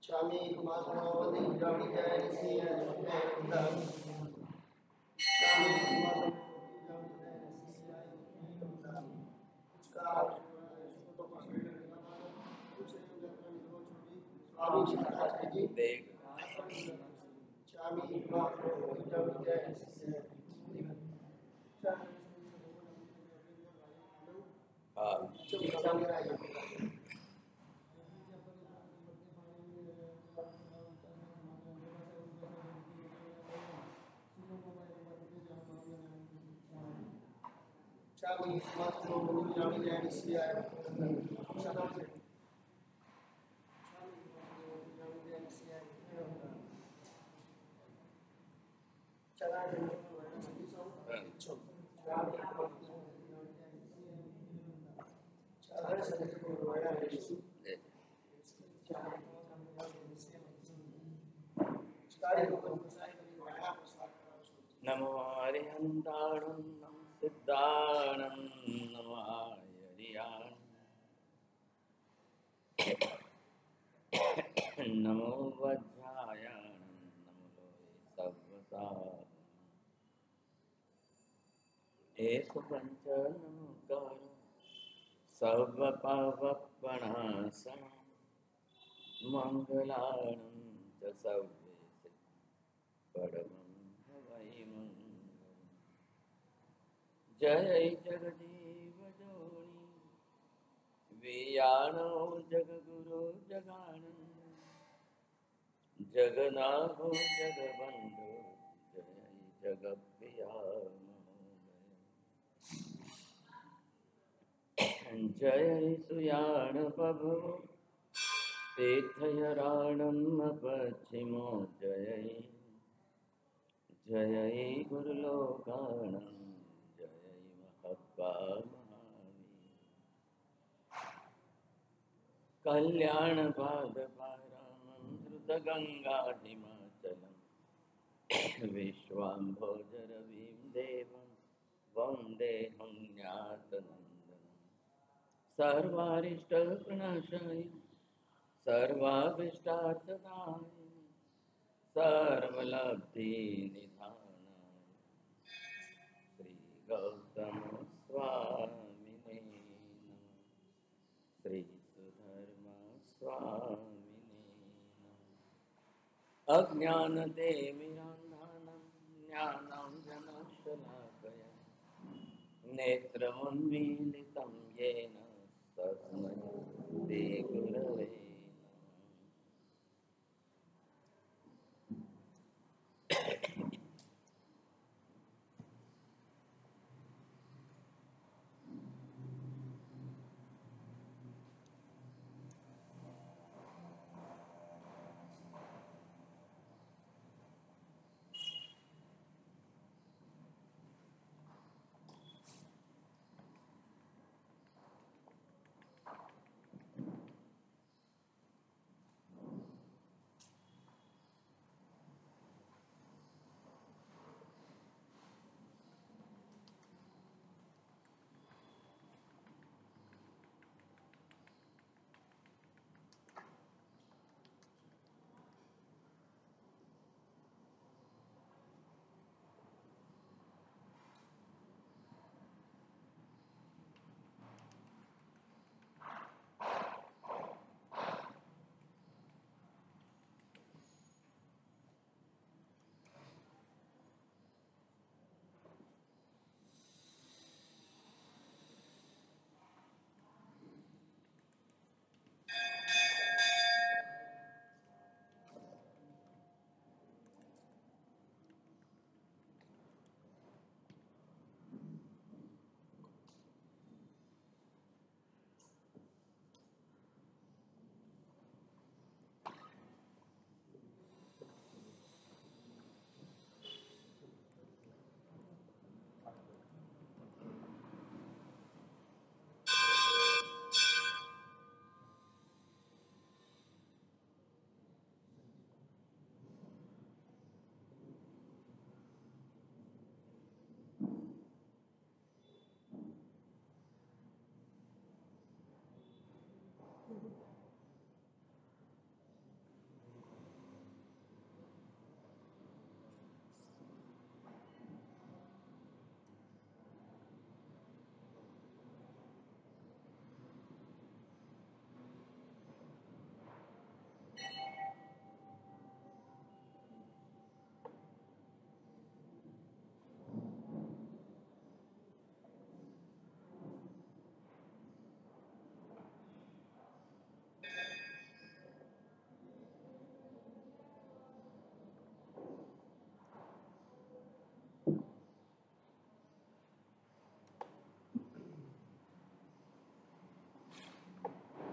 स्वामी कुमारस्वामी गुजराती जय श्री स्वामी कुमारस्वामी देख स्वामी गुजराती जय हाँ स्वामी कुमारस्वामी गुजराती जय श्री नमो हरिहंताणं नमः सिद्धाणं नमो हरियाणं नमो वज्रायणं नमो लोहे सव्वसारणं एषु पञ्च नमोकारो सर्वपावपणासनं मङ्गलानं च सर्वेषु परमं वै मङ्गलम् जय जगदेव जोनि वियानो जगगुरो जगानन्द जगन्नाथो जगबन्धो जय जगप्रिया महोदय जय सुयान प्रभो तीर्थहराणं पश्चिमो जय जय गुरुलोकानं जय महत्वा महावीर कल्याणपादपारामं द्रुतगङ्गाहिमाचलं विश्वाम्भोजरविं देवं वन्देऽहं ज्ञातनन्दनं सर्वारिष्टप्रणाशाय सर्वाभीष्टार्थदाय सर्वलब्धिनिधानाय श्रीगौतमस्वामिने नमः श्रीसुधर्मस्वामिने नमः अज्ञानतिमिरान्धनं ज्ञानाञ्जनशलाकया नेत्रमुन्मीलितं येन तस्मै श्रीगुरवे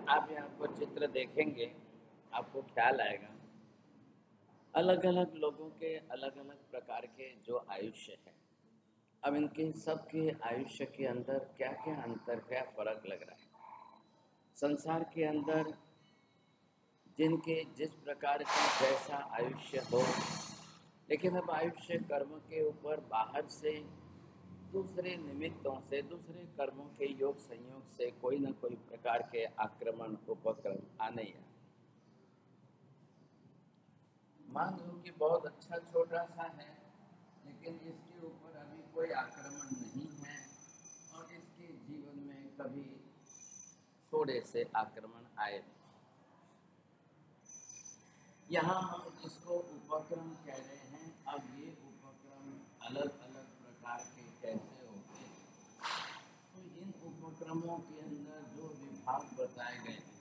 आप यहाँ पर चित्र देखेंगे, आपको ख्याल आएगा अलग अलग लोगों के अलग अलग प्रकार के जो आयुष्य है। अब इनके सबके आयुष्य के अंदर क्या क्या अंतर, क्या फर्क लग रहा है। संसार के अंदर जिनके जिस प्रकार का जैसा आयुष्य हो, लेकिन अब आयुष्य कर्म के ऊपर बाहर से दूसरे निमित्तों से, दूसरे कर्मों के योग संयोग से कोई न कोई प्रकार के आक्रमण उपक्रम आने ही आने। मान लो कि बहुत अच्छा छोटा सा है, लेकिन इसके ऊपर अभी कोई आक्रमण नहीं है और इसके जीवन में कभी थोड़े से आक्रमण आए। यहाँ हम इसको उपक्रम कह रहे हैं। अब ये उपक्रम अलग अलग प्रकार के कैसे होते हैं, तो इन उपक्रमों के अंदर जो विभाग बताए गए हैं,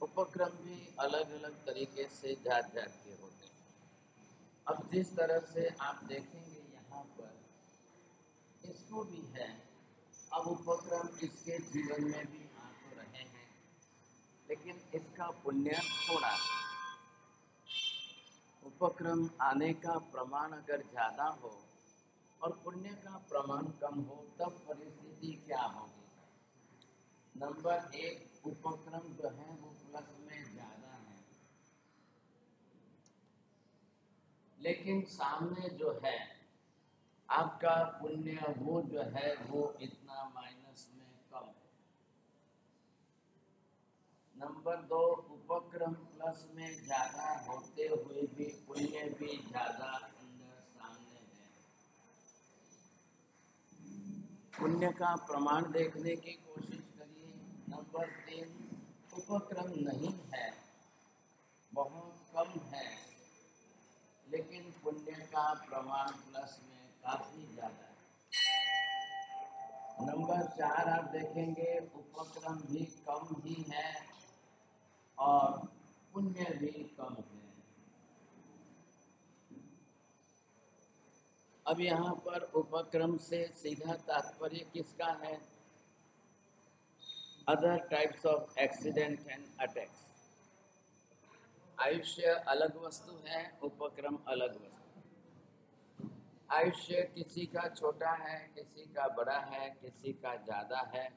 उपक्रम भी अलग अलग तरीके से जात जात के होते हैं। अब जिस तरह से आप देखेंगे यहाँ पर इसको भी है। अब उपक्रम इसके जीवन में भी आ तो रहे हैं, लेकिन इसका पुण्य थोड़ा सा। उपक्रम आने का प्रमाण अगर ज़्यादा हो और पुण्य का प्रमाण कम हो, तब परिस्थिति क्या होगी। नंबर एक, उपक्रम जो है वो प्लस में ज़्यादा है, लेकिन सामने जो है आपका पुण्य वो जो है वो इतना माइनस में कम है। नंबर दो, उपक्रम प्लस में ज़्यादा होते हुए भी पुण्य भी ज़्यादा अंदर सामने है। पुण्य का प्रमाण देखने की कोशिश करिए। नंबर तीन, उपक्रम नहीं है, बहुत कम है, लेकिन पुण्य का प्रमाण प्लस में काफ़ी ज़्यादा है। नंबर चार आप देखेंगे, उपक्रम भी कम ही है और पुण्य भी कम है। अब यहाँ पर उपक्रम से सीधा तात्पर्य किसका है? Other types of accident and attacks. आयुष्य अलग वस्तु है, उपक्रम अलग वस्तु। आयुष्य किसी का छोटा है, किसी का बड़ा है, किसी का ज़्यादा है,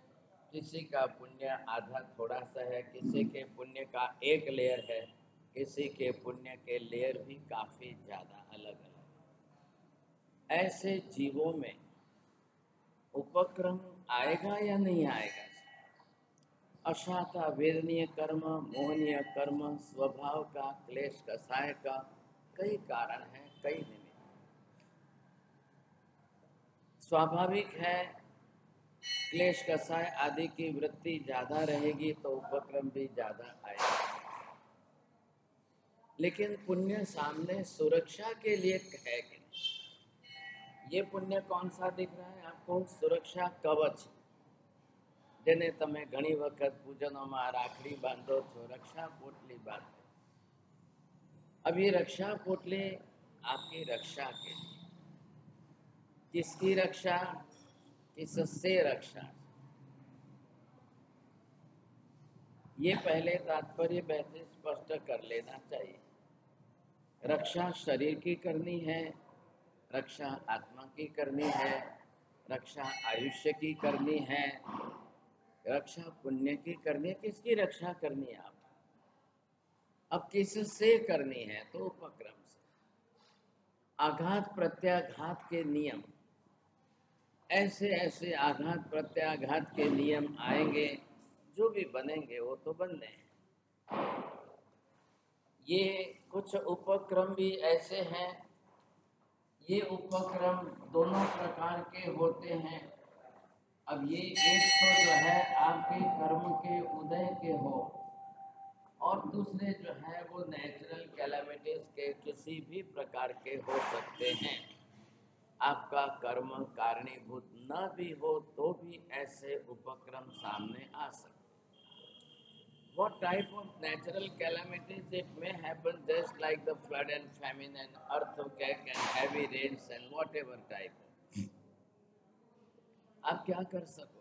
किसी का पुण्य आधा थोड़ा सा है, किसी के पुण्य का एक लेयर है, किसी के पुण्य के लेयर भी काफ़ी ज़्यादा अलग अलग। ऐसे जीवों में उपक्रम आएगा या नहीं आएगा? अशाता वेदनीय कर्म, मोहनीय कर्म, स्वभाव का, क्लेश कसाय का, कई कारण हैं, कई निमित्त। स्वाभाविक है क्लेश कसाय आदि की वृत्ति ज़्यादा रहेगी तो उपक्रम भी ज़्यादा आएगा। लेकिन पुण्य सामने सुरक्षा के लिए है कि नहीं? ये पुण्य कौन सा दिख रहा है आपको? सुरक्षा कवच, जेने तमे घणी वखत पूजनों राखड़ी बांधो छो, रक्षा पोटली बांधो। अब ये रक्षा पोटली आपकी रक्षा के लिए, किसकी रक्षा, किससे रक्षा, ये पहले तात्पर्य वैसे स्पष्ट कर लेना चाहिए। रक्षा शरीर की करनी है, रक्षा आत्मा की करनी है, रक्षा आयुष्य की करनी है, रक्षा पुण्य की करनी है। किसकी रक्षा करनी है आप? अब किससे करनी है? तो उपक्रम से। आघात प्रत्याघात के नियम, ऐसे ऐसे आघात प्रत्याघात के नियम आएंगे, जो भी बनेंगे वो तो बनने हैं। ये कुछ उपक्रम भी ऐसे हैं, ये उपक्रम दोनों प्रकार के होते हैं। अब ये एक तो जो है आपके कर्म के उदय के हो, और दूसरे जो है वो नेचुरल कैलामिटीज के किसी भी प्रकार के हो सकते हैं। आपका कर्म कारणीभूत न भी हो तो भी ऐसे उपक्रम सामने आ सकते। What type of natural calamities? It may happen just like the flood and famine and earthquake and heavy rains and whatever type. आप क्या कर सकोगे?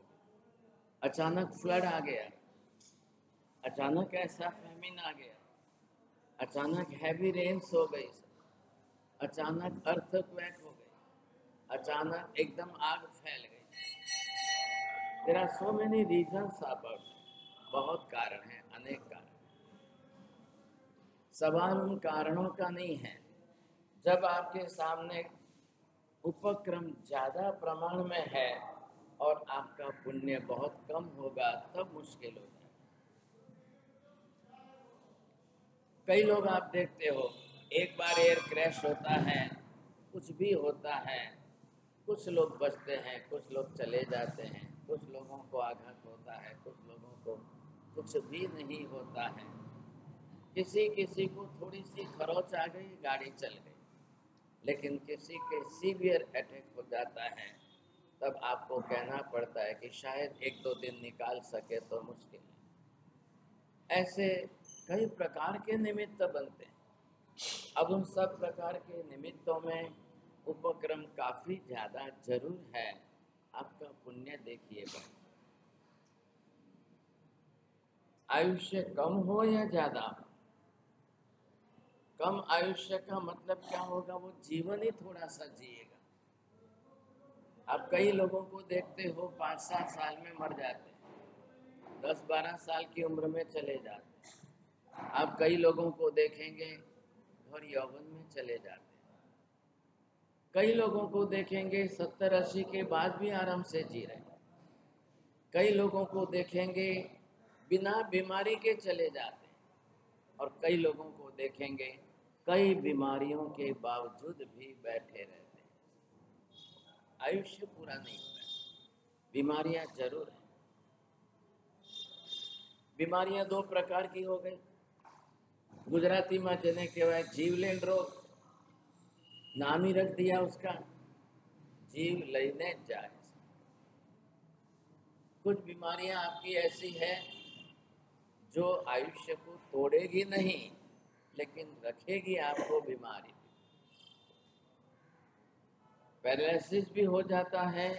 अचानक फ्लड आ गया, अचानक ऐसा फैमिन आ गया, अचानक हैवी रेन्स हो गई, अचानक अर्थक्वेक हो गई, अचानक एकदम आग फैल गई। There are so many reasons about, बहुत कारण हैं, अनेक कारण। सवाल उन कारणों का नहीं है। जब आपके सामने उपक्रम ज्यादा प्रमाण में है और आपका पुण्य बहुत कम होगा, तब मुश्किल होता है। कई लोग आप देखते हो, एक बार एयर क्रैश होता है, कुछ भी होता है, कुछ लोग बचते हैं, कुछ लोग चले जाते हैं, कुछ लोगों को आघात होता है, कुछ लोगों को कुछ भी नहीं होता है। किसी किसी को थोड़ी सी खरोच आ गई, गाड़ी चल गई, लेकिन किसी के सीवियर अटैक हो जाता है, तब आपको कहना पड़ता है कि शायद 1-2 दिन निकाल सके तो मुश्किल है। ऐसे कई प्रकार के निमित्त बनते हैं। अब उन सब प्रकार के निमित्तों में उपक्रम काफी ज्यादा जरूर है। आपका पुण्य देखिए बस, आयुष्य कम हो या ज्यादा, कम आयुष्य का मतलब क्या होगा? वो जीवन ही थोड़ा सा जिएगा। आप कई लोगों को देखते हो 5-7 साल में मर जाते हैं, 10-12 साल की उम्र में चले जाते हैं। आप कई लोगों को देखेंगे और यौवन में चले जाते हैं। कई लोगों को देखेंगे 70-80 के बाद भी आराम से जी रहे हैं। कई लोगों को देखेंगे बिना बीमारी के चले जाते हैं, और कई लोगों को देखेंगे कई बीमारियों के बावजूद भी बैठे रहते हैं। आयुष्य पूरा नहीं होता है, बीमारियां जरूर हैं। बीमारियां 2 प्रकार की हो गई। गुजराती में जेने कहवाय जीवलेण रोग, नाम ही रख दिया उसका, जीव लईने जाए। कुछ बीमारियां आपकी ऐसी है जो आयुष्य को तोड़ेगी नहीं, लेकिन रखेगी आपको बीमारी। पैरालिसिस भी हो जाता है,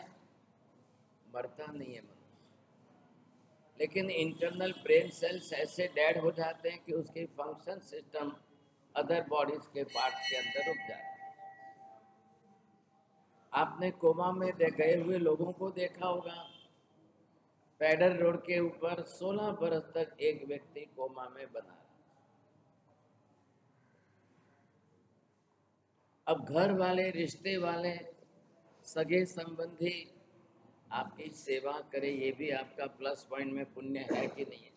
मरता नहीं है मनुष्य, लेकिन इंटरनल ब्रेन सेल्स ऐसे डेड हो जाते हैं कि उसकी फंक्शन सिस्टम अदर बॉडीज के पार्ट्स के अंदर रुक जाते हैं। आपने कोमा में गए हुए लोगों को देखा होगा। पैडर रोड के ऊपर 16 बरस तक एक व्यक्ति कोमा में बना रहा। अब घर वाले, रिश्ते वाले, सगे संबंधी आपकी सेवा करे, ये भी आपका प्लस पॉइंट में पुण्य है कि नहीं है?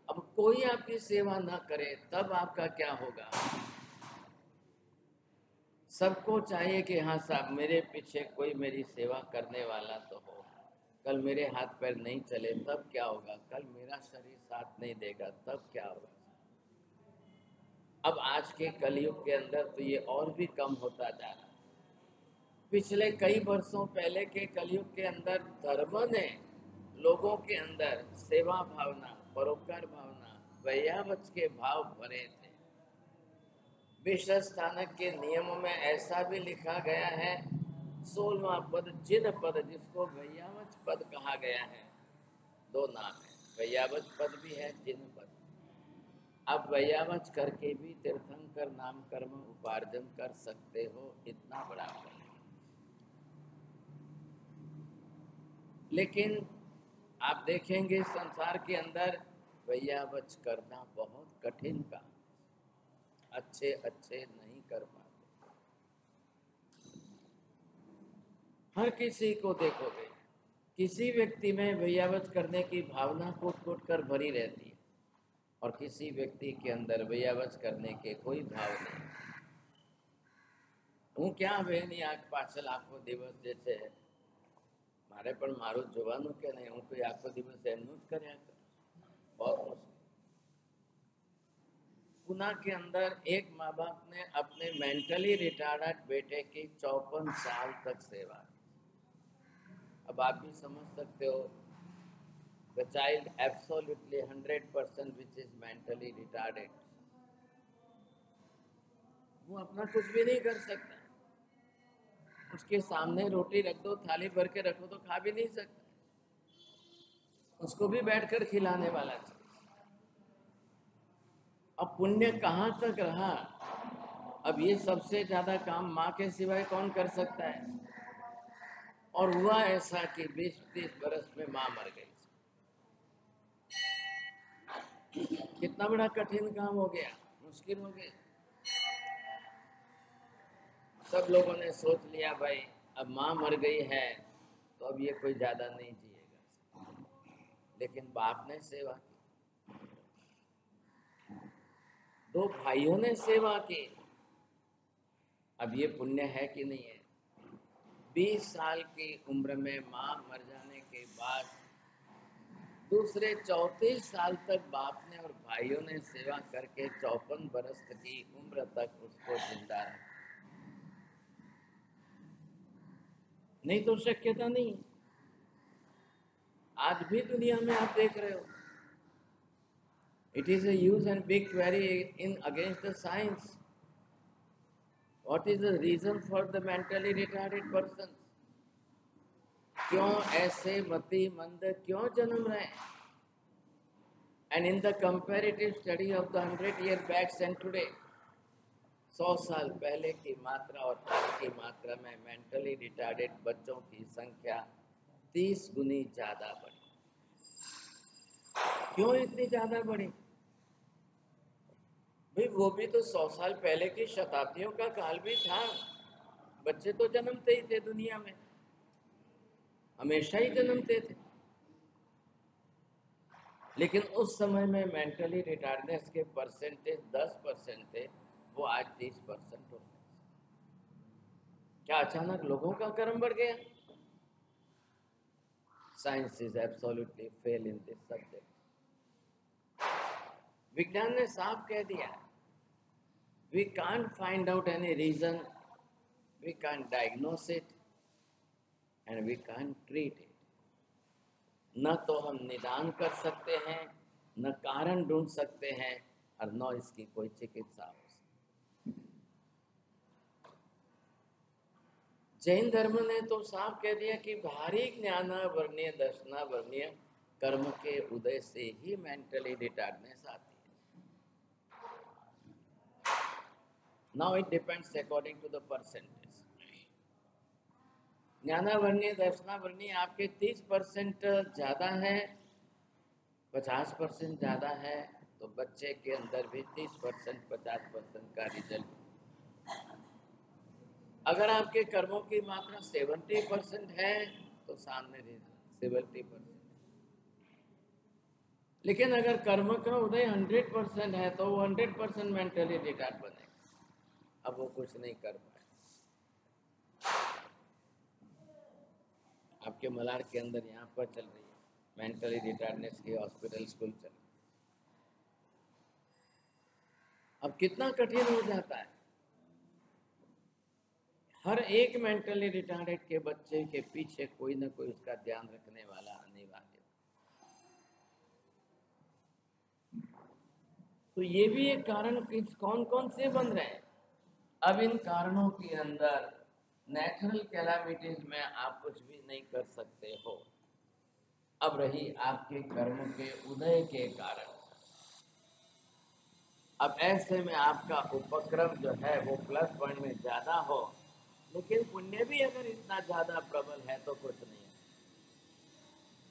अब कोई आपकी सेवा ना करे तब आपका क्या होगा? सबको चाहिए कि हाँ साहब, मेरे पीछे कोई मेरी सेवा करने वाला तो हो। कल मेरे हाथ पैर नहीं चले तब क्या होगा? कल मेरा शरीर साथ नहीं देगा तब क्या होगा? अब आज के कलयुग के अंदर तो ये और भी कम होता जा रहा है। पिछले कई वर्षों पहले के कलयुग के अंदर धर्म ने लोगों के अंदर सेवा भावना, परोपकार भावना, वैयावच के भाव भरे थे। विष्णु स्थानक के नियमों में ऐसा भी लिखा गया है, 16वां पद जिन पद, जिसको वैयावच पद कहा गया है। 2 नाम है, वैयावच पद भी है, जिन पद। आप वैयावच करके भी तीर्थंकर नाम कर्म उपार्जन कर सकते हो, इतना बड़ा फल है। लेकिन आप देखेंगे संसार के अंदर वैयावच करना बहुत कठिन काम, अच्छे नहीं कर पाते। हर किसी को देखोगे, किसी व्यक्ति में वैयावच करने की भावना कूट कर भरी रहती है, और किसी व्यक्ति के अंदर वैयावच करने के कोई भाव नहीं। હું ક્યાં બેની આંખ પાછળ આખો દિવસ જે છે, મારે પણ મારું જોવાનું કે નહીં, હું કોઈ આખો દિવસ એમનું જ કર્યા કરું, बहुत मुश्किल। पुणे के अंदर एक माँ बाप ने अपने मेंटली रिटार्डेड बेटे की 54 साल तक सेवा की। अब आप भी समझ सकते हो, the child absolutely 100% which is mentally retarded, वो अपना कुछ भी नहीं कर सकता। उसके सामने रोटी रख दो, थाली भर के रखो तो खा भी नहीं सकता, उसको भी बैठकर खिलाने वाला चाहिए। अब पुण्य कहाँ तक रहा? अब ये सबसे ज्यादा काम माँ के सिवाय कौन कर सकता है? और हुआ ऐसा कि 20-30 बरस में माँ मर गई। कितना बड़ा कठिन काम हो गया, मुश्किल हो गया। सब लोगों ने सोच लिया भाई अब माँ मर गई है तो अब ये कोई ज्यादा नहीं जिएगा, लेकिन बाप ने सेवा की, 2 भाइयों ने सेवा की। अब ये पुण्य है कि नहीं है? 20 साल की उम्र में माँ मर जाने के बाद दूसरे 34 साल तक बाप ने और भाइयों ने सेवा करके 54 बरस की उम्र तक उसको जिंदा रखा। नहीं तो शक्यता नहीं। आज भी दुनिया में आप देख रहे हो, it is a huge and big query in against the science. What is the reason for the mentally retarded person? क्यों ऐसे मति मंद क्यों जन्म रहे? And in the comparative study of the 100-year backs and today, 100 साल पहले की मात्रा और आज की मात्रा में मेंटली रिटार्डेड बच्चों की संख्या 30 गुनी ज्यादा बढ़ी। क्यों इतनी ज्यादा बढ़ी? भाई वो भी तो 100 साल पहले की शताब्दियों का काल भी था। बच्चे तो जन्मते ही थे दुनिया में, हमेशा ही जन्मते थे, लेकिन उस समय में मेंटली रिटार्डनेस के परसेंटेज 10% थे, वो आज 30% हो गए। क्या अचानक लोगों का कर्म बढ़ गया? Science is absolutely fail in this subject. विज्ञान ने साफ कह दिया, we can't find out any reason, we can't diagnose it and we can't treat it. न तो हम निदान कर सकते हैं, न कारण ढूंढ सकते हैं, और न इसकी कोई चिकित्सा हो सकती। जैन धर्म ने तो साफ कह दिया कि भारी ज्ञानावर्णीय दर्शनावर्णीय कर्म के उदय से ही मेंटली रिटार्डनेस आती है। Now it depends according to the percentage. ज्ञानावर्णीय दर्शनावर्णीय आपके 30% ज्यादा है, 50% ज्यादा है, तो बच्चे के अंदर भी 30% 50% का रिजल्ट। अगर आपके कर्मों की मात्रा 70% है तो सामने 70%। लेकिन अगर कर्म का उदय 100% है तो वो 100% मेंटली रिटार्ड बनेगा। अब वो कुछ नहीं कर पाए। आपके मलाड के अंदर यहाँ पर चल रही है मेंटली रिटार्डनेस की हॉस्पिटल स्कूल चल रही। अब कितना कठिन हो जाता है। हर एक मेंटली रिटार्डेड के बच्चे के पीछे कोई ना कोई उसका ध्यान रखने वाला अनिवार्य। तो ये भी एक कारण किस कौन कौन से बन रहे हैं। अब इन कारणों के अंदर नेचुरल कैलामिटीज में आप कुछ भी नहीं कर सकते हो। अब रही आपके कर्म के उदय के कारण। अब ऐसे में आपका उपक्रम जो है वो प्लस पॉइंट में ज्यादा हो, लेकिन पुण्य भी अगर इतना ज्यादा प्रबल है तो कुछ नहीं है,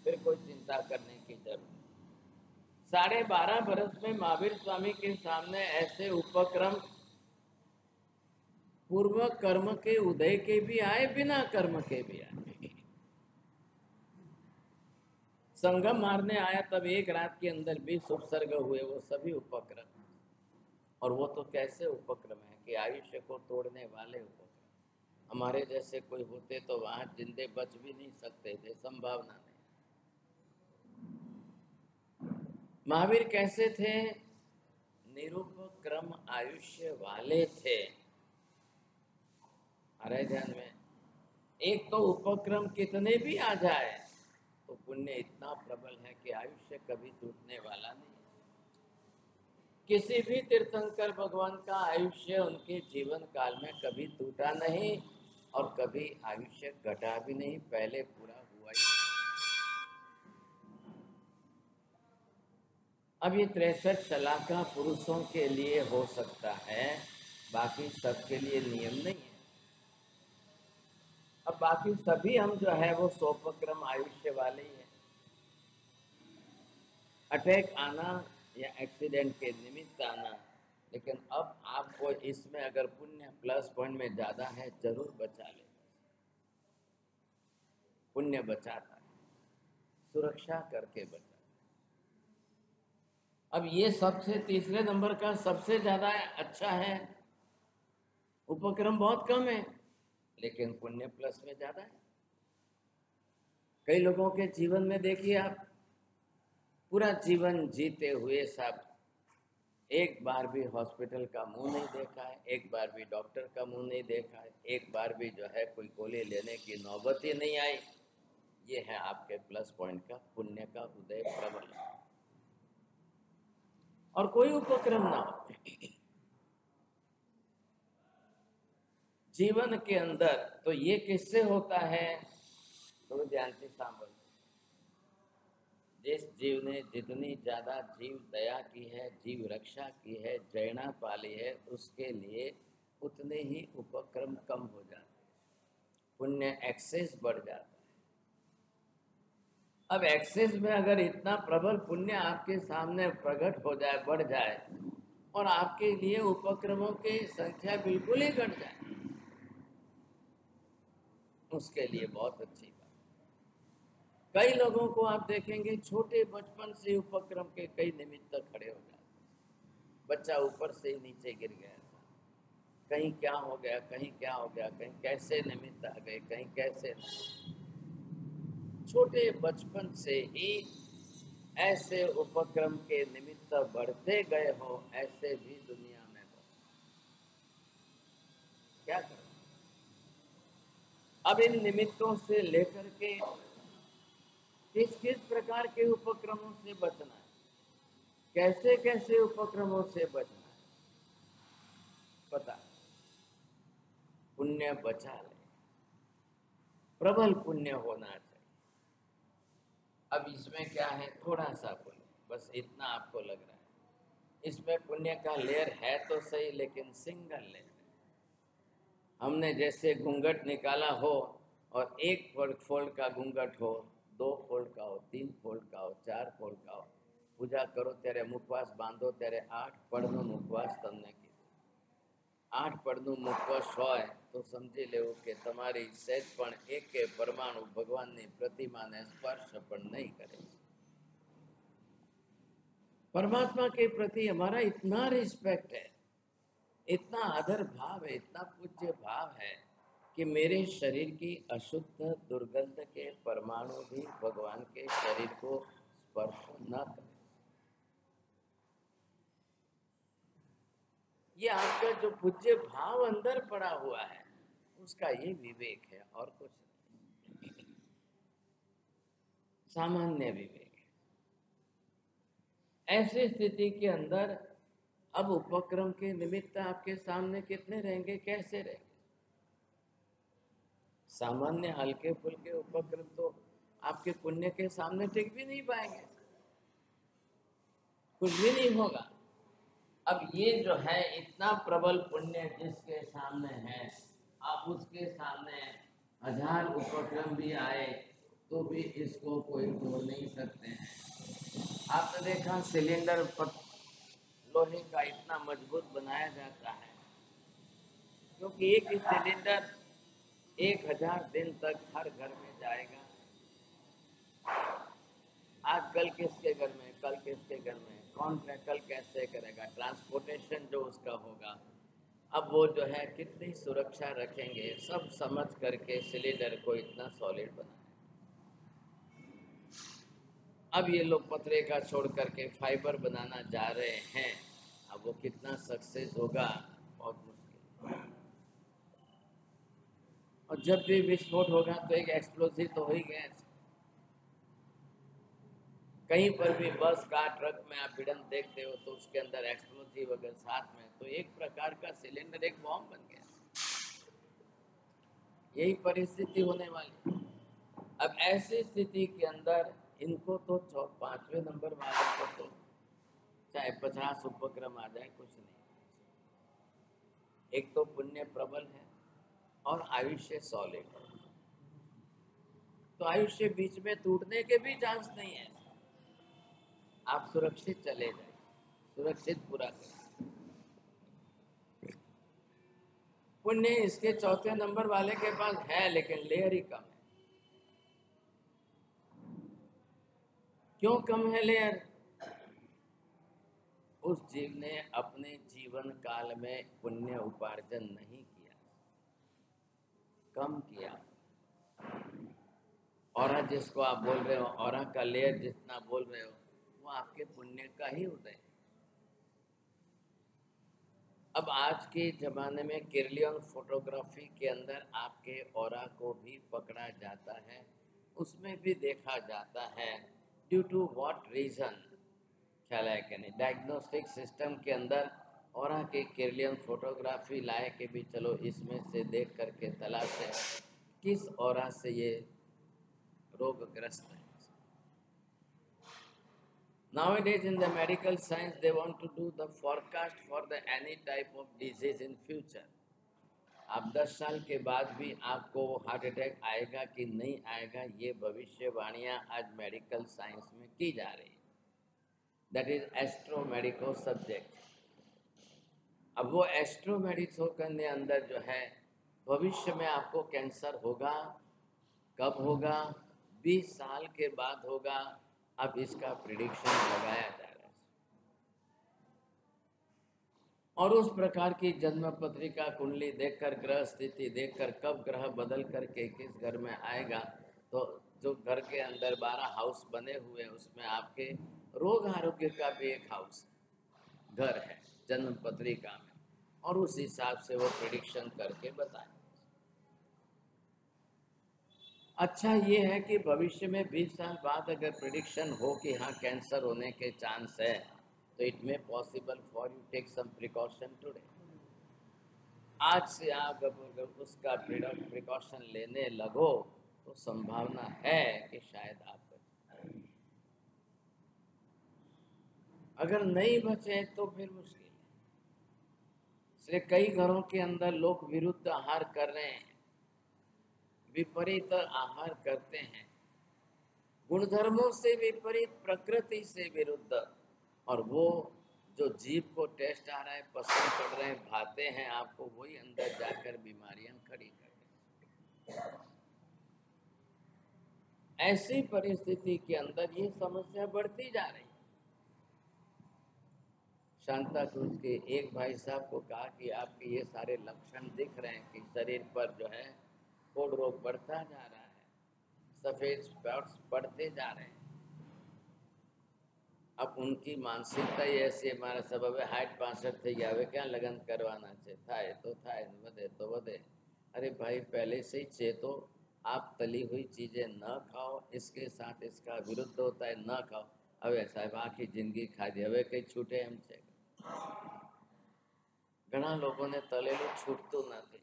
फिर कोई चिंता करने की जरूरत नहीं। 12.5 बरस में महावीर स्वामी के सामने ऐसे उपक्रम पूर्व कर्म के उदय के भी आए, बिना कर्म के भी आए। संगम मारने आया तब एक रात के अंदर 20 उपसर्ग हुए, वो सभी उपक्रम। और वो तो कैसे उपक्रम है कि आयुष्य को तोड़ने वाले उपक्रम। हमारे जैसे कोई होते तो वहां जिंदे बच भी नहीं सकते थे, संभावना नहीं। महावीर कैसे थे? निरुपक्रम आयुष्य वाले थे। अरे ध्यान में, एक तो उपक्रम कितने भी आ जाए तो पुण्य इतना प्रबल है कि आयुष्य कभी टूटने वाला नहीं। किसी भी तीर्थंकर भगवान का आयुष्य उनके जीवन काल में कभी टूटा नहीं, और कभी आयुष्य घटा भी नहीं, पहले पूरा हुआ ही। अब ये 63 शलाका पुरुषों के लिए हो सकता है, बाकी सबके लिए नियम नहीं है। अब बाकी सभी हम जो है वो सोपक्रम आयुष्य वाले ही हैं। अटैक आना या एक्सीडेंट के निमित्त आना, लेकिन अब आपको इसमें अगर पुण्य प्लस पॉइंट में ज़्यादा है जरूर बचा ले। पुण्य बचाता है, सुरक्षा करके बचाता है। अब ये सबसे तीसरे नंबर का सबसे ज़्यादा अच्छा है। उपक्रम बहुत कम है लेकिन पुण्य प्लस में ज़्यादा है। कई लोगों के जीवन में देखिए आप, पूरा जीवन जीते हुए सब एक बार भी हॉस्पिटल का मुंह नहीं देखा है, एक बार भी डॉक्टर का मुंह नहीं देखा है, एक बार भी जो है कोई गोली लेने की नौबत ही नहीं आई। ये है आपके प्लस पॉइंट का पुण्य का उदय प्रबल। और कोई उपक्रम ना हो जीवन के अंदर, तो ये किससे होता है? तो ध्यान से सांभल। जिस जीव ने जितनी ज्यादा जीव दया की है, जीव रक्षा की है, जैना पाली है, उसके लिए उतने ही उपक्रम कम हो जाते हैं, पुण्य एक्सेस बढ़ जाता है। अब एक्सेस में अगर इतना प्रबल पुण्य आपके सामने प्रकट हो जाए, बढ़ जाए, और आपके लिए उपक्रमों की संख्या बिल्कुल ही घट जाए, उसके लिए बहुत अच्छी बात। कई लोगों को आप देखेंगे छोटे बचपन से उपक्रम के कई निमित्त खड़े हो जाते। बच्चा ऊपर से ही नीचे गिर गया, कहीं क्या हो गया, कहीं क्या हो गया, कहीं कैसे निमित्त आ गए, कहीं कैसे नहीं। छोटे बचपन से ही ऐसे उपक्रम के निमित्त बढ़ते गए हो, ऐसे भी दुनिया में हो। क्या करें? अब इन निमित्तों से लेकर के किस किस प्रकार के उपक्रमों से बचना है, कैसे कैसे उपक्रमों से बचना है, पता। पुण्य बचा ले, प्रबल पुण्य होना चाहिए। अब इसमें क्या है, थोड़ा सा पुण्य, बस इतना आपको लग रहा है। इसमें पुण्य का लेयर है तो सही, लेकिन सिंगल लेयर है। हमने जैसे घूंघट निकाला हो, और एक फोल्ड का घूंघट हो, 2 फोल्ड का हो, 3 फोल्ड का हो, 4 फोल्ड का हो, पूजा करो तेरे मुखवास बांधो तेरे 8 પડનું મુખવાસ તમને કીધું। 8 પડનું મુખવાસ હોય તો સમજી લેવું કે તમારી સહેજ પણ એકે પરમાણુ ભગવાનની प्रतिमाને સ્પર્શ પણ नहीं करे। परमात्मा के प्रति हमारा इतना रिस्पेक्ट है, इतना आदर भाव है, इतना पूज्य भाव है कि मेरे शरीर की अशुद्ध दुर्गंध के परमाणु भी भगवान के शरीर को स्पर्श न करें। ये आपका जो पूज्य भाव अंदर पड़ा हुआ है, उसका ये विवेक है, और कुछ नहीं। सामान्य विवेक है। ऐसी स्थिति के अंदर अब उपक्रम के निमित्त आपके सामने कितने रहेंगे, कैसे रहेंगे? सामान्य हल्के फुल्के उपक्रम तो आपके पुण्य के सामने टिक भी नहीं पाएंगे, कुछ भी नहीं होगा। अब ये जो है इतना प्रबल पुण्य जिसके सामने है, आप उसके सामने 1000 उपक्रम भी आए तो भी इसको कोई तोड़ नहीं सकते हैं। आपने देखा सिलेंडर पर लोहे का इतना मजबूत बनाया जाता है क्योंकि एक ही सिलेंडर 1000 दिन तक हर घर में जाएगा। आज कल किसके घर में, कल किसके घर में, कौन कल कैसे करेगा, ट्रांसपोर्टेशन जो उसका होगा, अब वो जो है कितनी सुरक्षा रखेंगे, सब समझ करके सिलेंडर को इतना सॉलिड बनाया। अब ये लोग पतरे का छोड़ करके फाइबर बनाना जा रहे हैं, अब वो कितना सक्सेस होगा बहुत मुश्किल। और जब भी विस्फोट होगा तो एक एक्सप्लोसिव तो हो ही गैस। कहीं पर भी बस कार ट्रक में आप भिड़ंत देखते हो तो उसके अंदर एक्सप्लोसिव अगर साथ में, तो एक प्रकार का सिलेंडर एक बॉम्ब बन गया। यही परिस्थिति होने वाली है। अब ऐसी स्थिति के अंदर इनको तो 5वें नंबर वाले को तो चाहे 50 उपक्रम आ जाए कुछ नहीं। एक तो पुण्य प्रबल है और आयुष्य सॉलिड है, तो आयुष्य बीच में टूटने के भी चांस नहीं है। आप सुरक्षित चले जाए, सुरक्षित पूरा करें। पुण्य इसके 4थे नंबर वाले के पास है, लेकिन लेयर ही कम है। क्यों कम है लेयर? उस जीव ने अपने जीवन काल में पुण्य उपार्जन नहीं किया, कम किया। औरा जिसको आप बोल रहे हो, औरा का लेयर जितना बोल रहे हो, वो आपके पुण्य का ही उदय है। अब आज के जमाने में किरलियन फोटोग्राफी के अंदर आपके ऑरा को भी पकड़ा जाता है, उसमें भी देखा जाता है ड्यू टू व्हाट रीजन, ख्याल है कि नहीं। डायग्नोस्टिक सिस्टम के अंदर ऑरा के किरलियन फोटोग्राफी लाए के भी चलो इसमें से देख करके तलाश है किस ऑरा से ये रोगग्रस्त है। Nowadays in the medical science they want to do the forecast for the any type of disease in future. आप 10 साल के बाद भी आपको हार्ट अटैक आएगा कि नहीं आएगा, ये भविष्यवाणियां आज मेडिकल साइंस में की जा रही है। That is astromedico subject. अब वो एस्ट्रोमेडिको के अंदर जो है भविष्य में आपको कैंसर होगा, कब होगा, 20 साल के बाद होगा, अब इसका प्रिडिक्शन लगाया जा रहा है। और उस प्रकार की जन्म पत्रिका कुंडली देखकर, ग्रह स्थिति देखकर, कब ग्रह बदल करके किस घर में आएगा, तो जो घर के अंदर 12 हाउस बने हुए हैं उसमें आपके रोग आरोग्य का भी एक हाउस घर है जन्म पत्रिका में, और उस हिसाब से वो प्रिडिक्शन करके बताए। अच्छा ये है कि भविष्य में 20 साल बाद अगर प्रिडिक्शन हो कि हाँ कैंसर होने के चांस है, तो it may possible for you take some precaution today. आज से आप अगर उसका प्रिकॉशन लेने लगो तो संभावना है कि शायद आप बचें। अगर नहीं बचे तो फिर मुश्किल है। इसलिए कई घरों के अंदर लोग विरुद्ध आहार कर रहे हैं, विपरीत आहार करते हैं, गुणधर्मों से विपरीत, प्रकृति से विरुद्ध, और वो जो जीव को टेस्ट आ रहा है, पसंद पड़ रहे हैं, भाते हैं आपको, वही अंदर जाकर बीमारियां खड़ी कर रही हैं। ऐसी परिस्थिति के अंदर ये समस्या बढ़ती जा रही है। शांता क्रूज के एक भाई साहब को कहा कि आपके ये सारे लक्षण दिख रहे हैं कि शरीर पर जो है कोढ़ रोग बढ़ता जा रहा है, सफेद स्पॉट्स बढ़ते जा रहे हैं। अब उनकी मानसिकता ही ऐसी हमारा सबब है, हाइट 65 थी गया, क्या लगन करवाना चाहिए तो था, वधे तो वधे। अरे भाई पहले से ही चेतो, आप तली हुई चीज़ें न खाओ, इसके साथ इसका विरुद्ध होता है न खाओ। હવે સાહેબ આખી જિંદગી ખાધી, હવે કંઈ છૂટે એમ છે? ઘણા લોકોને તલેલું છૂટતું નથી,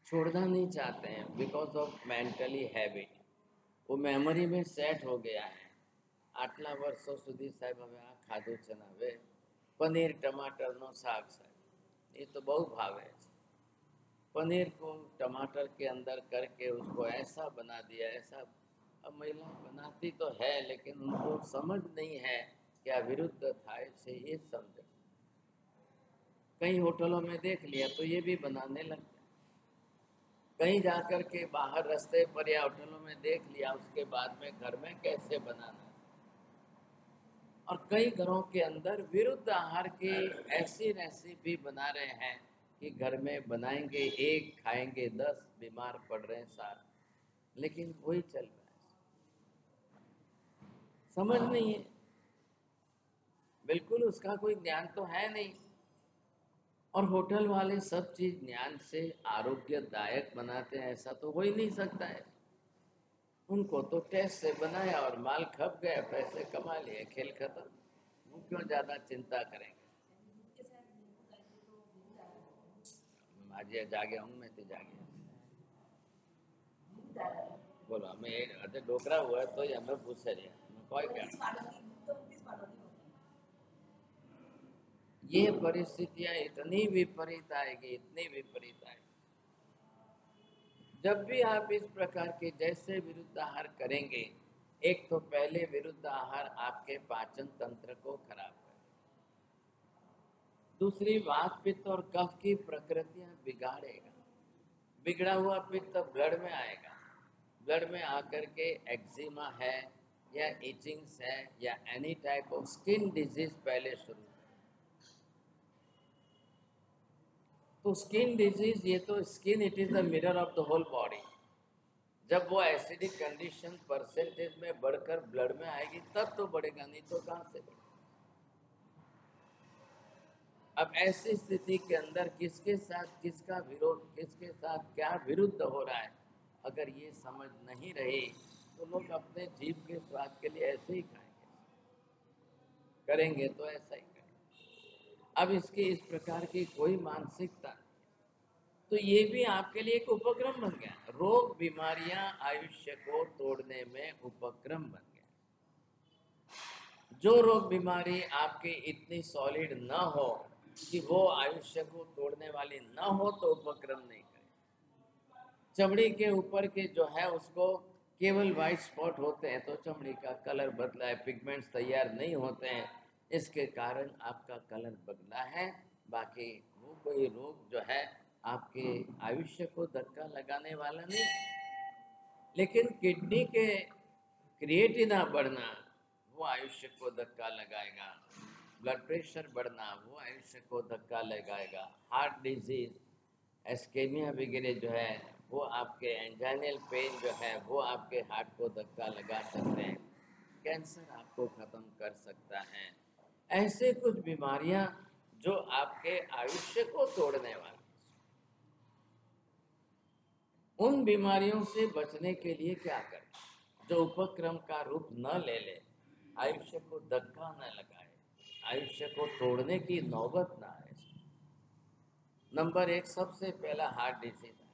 छोड़ना नहीं चाहते हैं बिकॉज ऑफ मेंटली हैबिट। वो मेमोरी में सेट हो गया है। आटला वर्षों સુધી સાહેબ હવે આ ખાધું છે ને, હવે પનીર ટમાટરનો શાક સાહેબ ये तो बहुत भावे है। पनीर को टमाटर के अंदर करके उसको ऐसा बना दिया, ऐसा। अब महिला बनाती तो है लेकिन उनको समझ नहीं है क्या विरुद्ध था से ये समझ। कई होटलों में देख लिया तो ये भी बनाने लगते, कहीं जाकर के बाहर रास्ते पर या होटलों में देख लिया, उसके बाद में घर में कैसे बनाना। और कई घरों के अंदर विरुद्ध आहार की ऐसी रेसिपी बना रहे हैं कि घर में बनाएंगे 1 खाएंगे 10, बीमार पड़ रहे हैं 7, लेकिन वही चल रहा है। समझ नहीं है, बिल्कुल उसका कोई ज्ञान तो है नहीं। और होटल वाले सब चीज ज्ञान से आरोग्यदायक बनाते हैं, ऐसा तो हो ही नहीं सकता है। उनको तो टेस्ट से बनाया और माल खप गया, पैसे कमा लिए, खेल खत्म। वो क्यों ज्यादा चिंता करेंगे? आज जागे हूँ मैं तो जागे। बोलो हमें अरे डोकरा हुआ है तो ये हमें पूछ रहे कोई क्या ये परिस्थितियां इतनी विपरीत आएगी, इतनी विपरीत आएगी। जब भी आप इस प्रकार के जैसे विरुद्ध आहार करेंगे, एक तो पहले विरुद्ध आहार आपके पाचन तंत्र को खराब करेगा, दूसरी वात पित्त और कफ की प्रकृतियां बिगाड़ेगा। बिगड़ा हुआ पित्त ब्लड में आएगा, ब्लड में आकर के एक्जिमा है या इचिंग्स है या any type of skin disease पहले शुरू। तो स्किन डिजीज, ये तो skin it is the mirror of the whole body. जब वो एसिडिक कंडीशन परसेंटेज में बढ़कर ब्लड में आएगी तब तो बढ़ेगा, नहीं तो कहां से बढ़ेगा। अब ऐसी स्थिति के अंदर किसके साथ किसका विरोध, किसके साथ क्या विरुद्ध हो रहा है, अगर ये समझ नहीं रही तो लोग अपने जीभ के स्वाद के लिए ऐसे ही खाएंगे, करेंगे तो ऐसा ही करेंगे। अब इसकी इस प्रकार की कोई मानसिकता, तो ये भी आपके लिए एक उपक्रम बन गया। रोग बीमारियां आयुष्य को तोड़ने में उपक्रम बन गया। जो रोग बीमारी आपकी इतनी सॉलिड न हो कि वो आयुष्य को तोड़ने वाली न हो तो उपक्रम नहीं करे। चमड़ी के ऊपर के जो है उसको केवल वाइट स्पॉट होते हैं तो चमड़ी का कलर बदला है, पिगमेंट्स तैयार नहीं होते हैं, इसके कारण आपका कलर बदला है। बाकी वो कोई रोग जो है आपके आयुष्य को धक्का लगाने वाला नहीं। लेकिन किडनी के क्रिएटिना बढ़ना वो आयुष्य को धक्का लगाएगा, ब्लड प्रेशर बढ़ना वो आयुष्य को धक्का लगाएगा, हार्ट डिजीज, एस्केमिया वगैरह जो है वो आपके एंजाइनल पेन जो है वो आपके हार्ट को धक्का लगा सकते हैं, कैंसर आपको खत्म कर सकता है। ऐसे कुछ बीमारियां जो आपके आयुष्य को तोड़ने वाली, उन बीमारियों से बचने के लिए क्या करें, जो उपक्रम का रूप न ले ले, आयुष्य को धक्का न लगाए, आयुष्य को तोड़ने की नौबत ना आए। नंबर एक, सबसे पहला हार्ट डिजीज है,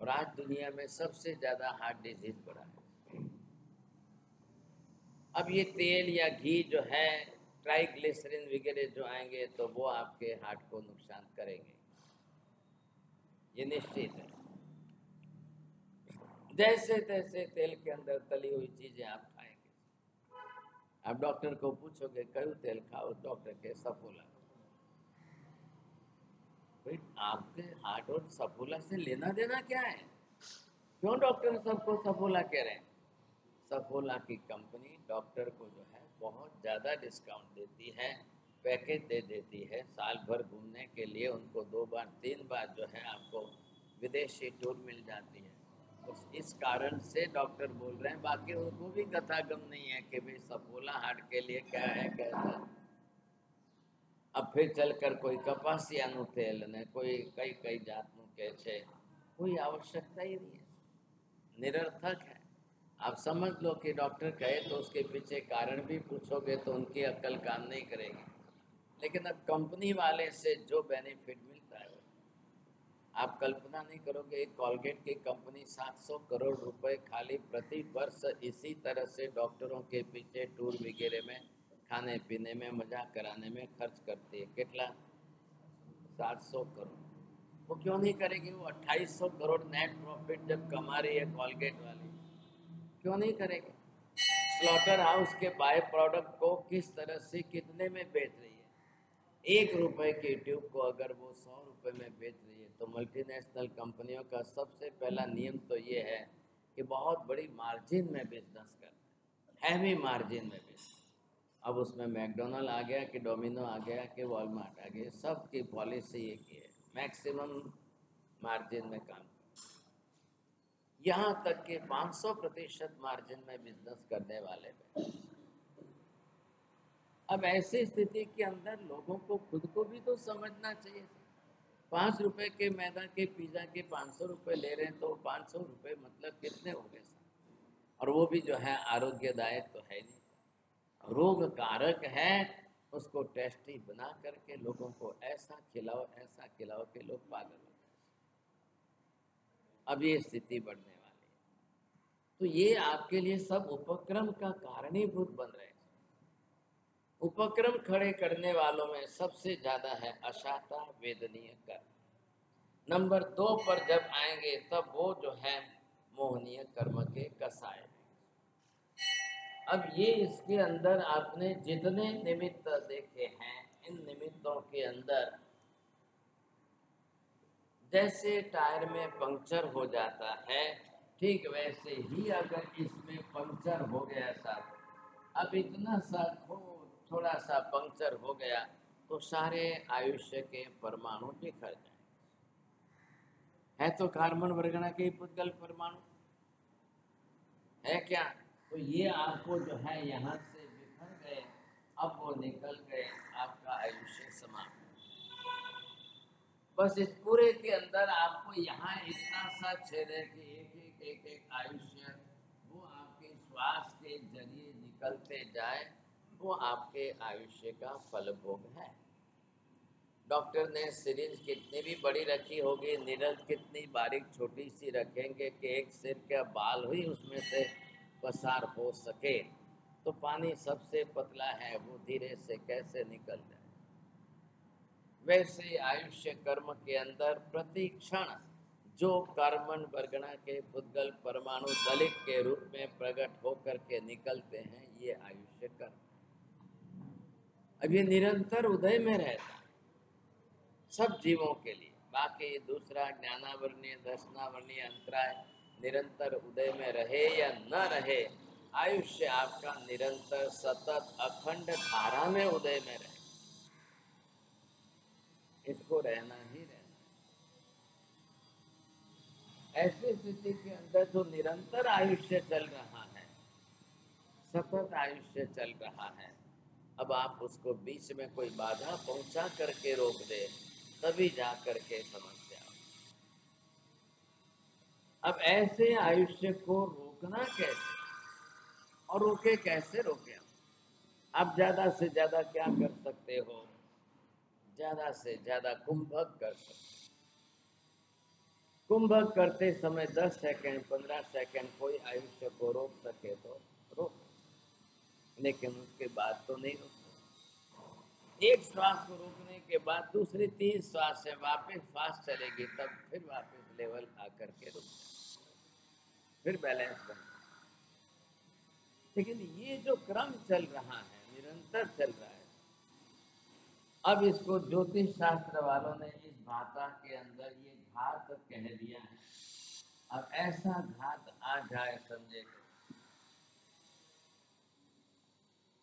और आज दुनिया में सबसे ज्यादा हार्ट डिजीज बढ़ा है। अब ये तेल या घी जो है, ट्राइग्लिसरीन वगैरह जो आएंगे तो वो आपके हार्ट को नुकसान करेंगे, ये निश्चित है। जैसे तैसे तेल के अंदर तली हुई चीजें आप खाएंगे। आप डॉक्टर को पूछोगे कયું तेल खाओ, डॉक्टर के सफोला। भाई आपके हार्ट और सफोला से लेना देना क्या है? क्यों डॉक्टर सबको सफोला कह रहे हैं? सफोला की कंपनी डॉक्टर को जो है बहुत ज़्यादा डिस्काउंट देती है, पैकेज दे देती है, साल भर घूमने के लिए उनको 2 बार 3 बार जो है आपको विदेशी टूर मिल जाती है। तो इस कारण से डॉक्टर बोल रहे हैं, बाकी उनको भी गतागम नहीं है कि भाई सफोला हार्ट के लिए क्या है कैसा है। अब फिर चलकर कोई कपासियाનું तेल ने कोई कई कई जातનું કહે છે, कोई आवश्यकता ही नहीं है, निरर्थक है। आप समझ लो कि डॉक्टर कहे तो उसके पीछे कारण भी पूछोगे तो उनकी अक्ल काम नहीं करेगी। लेकिन अब कंपनी वाले से जो बेनिफिट मिलता है, आप कल्पना नहीं करोगे। एक कॉलगेट की कंपनी 700 करोड़ रुपए खाली प्रति वर्ष इसी तरह से डॉक्टरों के पीछे टूर वगैरह में, खाने पीने में, मजाक कराने में खर्च करती है। कितना? 700 करोड़। वो क्यों नहीं करेगी? वो 2800 करोड़ नेट प्रॉफिट जब कमा रही है कॉलगेट वाली, क्यों नहीं करेगी? स्लॉटर हाउस के बाय प्रोडक्ट को किस तरह से कितने में बेच रही है? 1 रुपए की ट्यूब को अगर वो 100 रुपए में बेच रही है तो मल्टीनेशनल कंपनियों का सबसे पहला नियम तो ये है कि बहुत बड़ी मार्जिन में बिजनेस करना है, हैवी मार्जिन में बिजनेस। अब उसमें मैकडोनल्ड आ गया कि डोमिनो आ गया कि वॉलमार्ट आ गया, सबकी पॉलिसी एक ही है, मैक्सिमम मार्जिन में काम। यहाँ तक कि 500% मार्जिन में बिजनेस करने वाले में। अब ऐसी स्थिति के अंदर लोगों को खुद को भी तो समझना चाहिए। 5 रुपए के मैदा के पिज्जा के 500 रुपए ले रहे हैं तो 500 रुपए मतलब कितने हो गए? और वो भी जो है आरोग्यदायक तो है नहीं, रोग कारक है। उसको टेस्टी बना करके लोगों को ऐसा खिलाओ कि लोग पागल हो। अब ये स्थिति बढ़ने वाली है। तो ये आपके लिए सब उपक्रम का कारणीभूत बन रहे हैं। उपक्रम खड़े करने वालों में सबसे ज्यादा है अशाता वेदनीय कर्म। नंबर 2 पर जब आएंगे तब वो जो है मोहनीय कर्म के कसाय हैं। अब ये इसके अंदर आपने जितने निमित्त देखे हैं, इन निमित्तों के अंदर जैसे टायर में पंक्चर हो जाता है, ठीक वैसे ही अगर इसमें पंक्चर हो गया साहब, अब इतना सा थोड़ा सा पंक्चर हो गया तो सारे आयुष्य के परमाणु बिखर जाए। है तो कार्बन वर्गना के पुद्गल परमाणु है क्या? तो ये आपको जो है यहाँ से बिखर गए, अब वो निकल गए, आपका आयुष्य समाप्त। बस इस पूरे के अंदर आपको यहाँ इतना सा छेद है कि एक आयुष्य वो आपके श्वास के जरिए निकलते जाए, वो आपके आयुष्य का फल भोग है। डॉक्टर ने सिरिंज कितनी भी बड़ी रखी होगी, निरल कितनी बारीक छोटी सी रखेंगे कि एक सिर का बाल ही उसमें से पसार हो सके, तो पानी सबसे पतला है वो धीरे से कैसे निकल जाए। वैसे आयुष्य कर्म के अंदर प्रति क्षण जो कार्बन वर्गना के पुद्गल परमाणु दलित के रूप में प्रकट होकर के निकलते हैं, ये आयुष्य कर्म। अब ये निरंतर उदय में रहता है सब जीवों के लिए। बाकी दूसरा ज्ञानावर्णीय दर्शनावर्णीय अंतराय निरंतर उदय में रहे या न रहे, आयुष्य आपका निरंतर सतत अखंड धारा में उदय में रहे, इसको रहना ही रहना। ऐसी स्थिति के अंदर जो निरंतर आयुष्य चल रहा है, सतत आयुष्य चल रहा है, अब आप उसको बीच में कोई बाधा पहुंचा करके रोक दे, तभी जा करके समस्या। अब ऐसे आयुष्य को रोकना कैसे, और रोके कैसे रोके? आप ज्यादा से ज्यादा क्या कर सकते हो? ज्यादा से ज्यादा कुंभक कर सकते। कुंभक करते समय 10 सेकंड 15 सेकंड कोई आयुष्य को रोक सके तो रोक, लेकिन उसके बाद तो नहीं रोक। एक श्वास को रोकने के बाद दूसरी 3 श्वास से वापस फास्ट चलेगी, तब फिर वापस लेवल आकर के रुक जाए, फिर बैलेंस बन। लेकिन ये जो क्रम चल रहा है, निरंतर चल रहा है, अब इसको ज्योतिष शास्त्र वालों ने इस भाषा के अंदर ये घात कह दिया है। अब ऐसा घात आ जाए, समझे,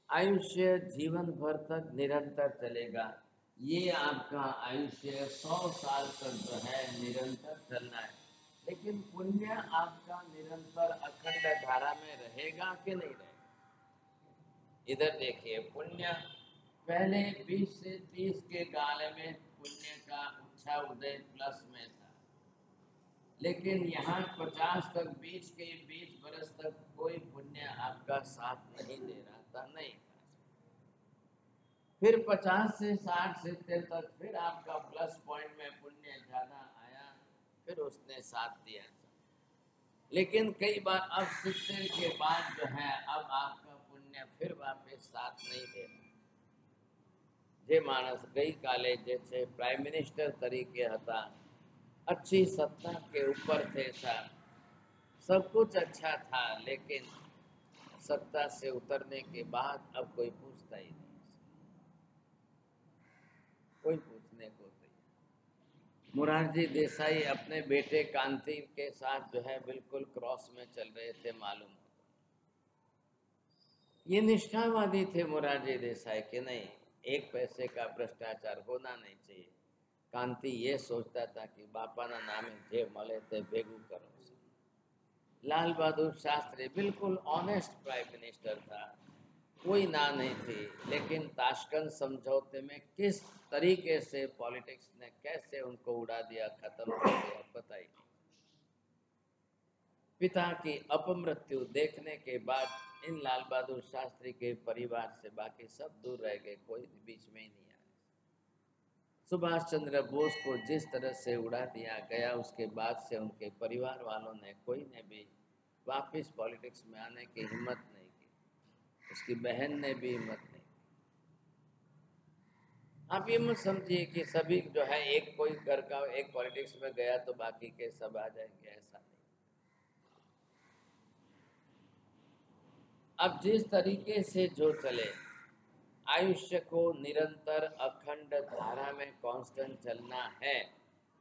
आयुष्य जीवन भर तक निरंतर चलेगा। ये आपका आयुष्य 100 साल तक जो है निरंतर चलना है, लेकिन पुण्य आपका निरंतर अखंड धारा में रहेगा कि नहीं रहेगा? इधर देखिए, पुण्य पहले 20 से 30 के गाले में पुण्य का उच्छा उदय प्लस में था, लेकिन यहाँ 50 तक 20 बरस तक कोई पुण्य आपका साथ नहीं दे रहा था, नहीं। फिर 50 से 60 70 तक फिर आपका प्लस पॉइंट में पुण्य ज्यादा आया, फिर उसने साथ दिया। लेकिन कई बार अब 70 के बाद जो है, अब आपका पुण्य फिर वापस साथ नहीं दे रहा। जे मानस गई काले जैसे प्राइम मिनिस्टर तरीके हता, अच्छी सत्ता के ऊपर थे साहब, सब कुछ अच्छा था, लेकिन सत्ता से उतरने के बाद अब कोई पूछता ही नहीं, कोई पूछने को नहीं। मोरारजी देसाई अपने बेटे कांति के साथ जो है बिल्कुल क्रॉस में चल रहे थे, मालूम होता। ये निष्ठावादी थे मोरारजी देसाई के, नहीं, एक पैसे का भ्रष्टाचार होना नहीं चाहिए। कांति ये सोचता था कि बापा ना नामे जे मले ते भेगू करो। लाल बहादुर शास्त्री बिल्कुल ऑनेस्ट प्राइम मिनिस्टर था, कोई ना नहीं थी, लेकिन ताशकंद समझौते में किस तरीके से पॉलिटिक्स ने कैसे उनको उड़ा दिया, खत्म कर दिया, पता ही नहीं। पिता की अपमृत्यु देखने के बाद इन लाल बहादुर शास्त्री के परिवार से बाकी सब दूर रह गए, कोई बीच में ही नहीं आया। सुभाष चंद्र बोस को जिस तरह से उड़ा दिया गया, उसके बाद से उनके परिवार वालों ने कोई ने भी वापस पॉलिटिक्स में आने की हिम्मत नहीं की, उसकी बहन ने भी हिम्मत नहीं की। आप ये मत समझिए कि सभी जो है एक कोई घर का एक पॉलिटिक्स में गया तो बाकी के सब आ जाएंगे, ऐसा नहीं। अब जिस तरीके से जो चले, आयुष्य को निरंतर अखंड धारा में कांस्टेंट चलना है।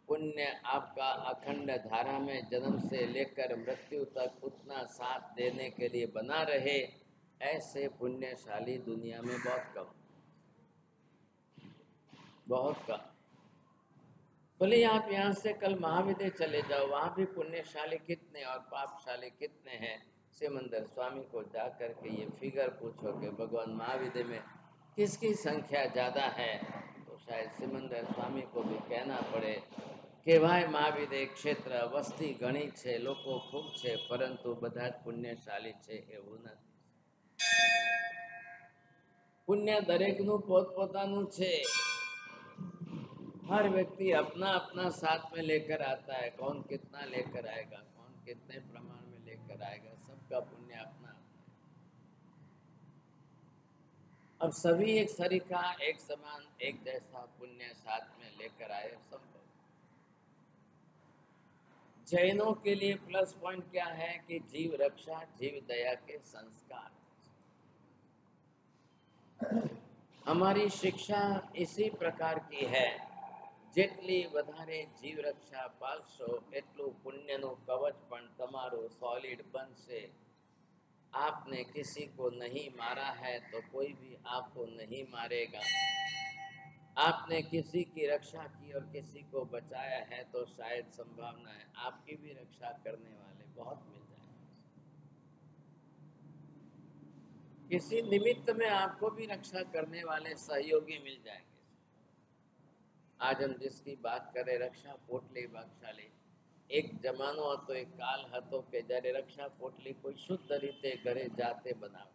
पुण्य आपका अखंड धारा में जन्म से लेकर मृत्यु तक उतना साथ देने के लिए बना रहे, ऐसे पुण्यशाली दुनिया में बहुत कम, बहुत कम। बोले आप यहाँ से कल महाविद्य चले जाओ, वहाँ भी पुण्यशाली कितने और पापशाली कितने हैं। सिमंदर स्वामी को जा करके ये फिगर पूछो कि भगवान महाविद्य में किसकी संख्या ज़्यादा है, तो शायद सिमंदर स्वामी को भी कहना पड़े कि भाई महाविद्य क्षेत्र वस्ती घणी છે, લોકો ખૂબ છે, પરંતુ બધા જ પુણ્યશાળી છે એવું નથી। પુણ્ય દરેકનું પોતપોતાનું છે। हर व्यक्ति अपना अपना साथ में लेकर आता है, कौन कितना लेकर आएगा, कौन कितने प्रमाण में लेकर आएगा, सबका पुण्य अपना अपना है। अब सभी एक सरीखा, एक समान, एक जैसा पुण्य साथ में लेकर आए संभव। जैनों के लिए प्लस पॉइंट क्या है कि जीव रक्षा, जीव दया के संस्कार। हमारी शिक्षा इसी प्रकार की है। જેટલી વધારે જીવ રક્ષા પાલશો એટલું પુણ્યનું કવચ પણ તમારું સોલિડ બનશે। आपने किसी को नहीं मारा है तो कोई भी आपको नहीं मारेगा। आपने किसी की रक्षा की और किसी को बचाया है तो शायद संभावना है आपकी भी रक्षा करने वाले बहुत मिल जाएंगे। किसी निमित्त में आपको भी रक्षा करने वाले सहयोगी मिल जाएंगे। आज हम जिसकी बात करें, रक्षा पोटली भागशाली, एक जमानो હતો, एक काल હતો કે જ્યારે रक्षा पोटली कोई शुद्ध रीते घरे जाते बनाव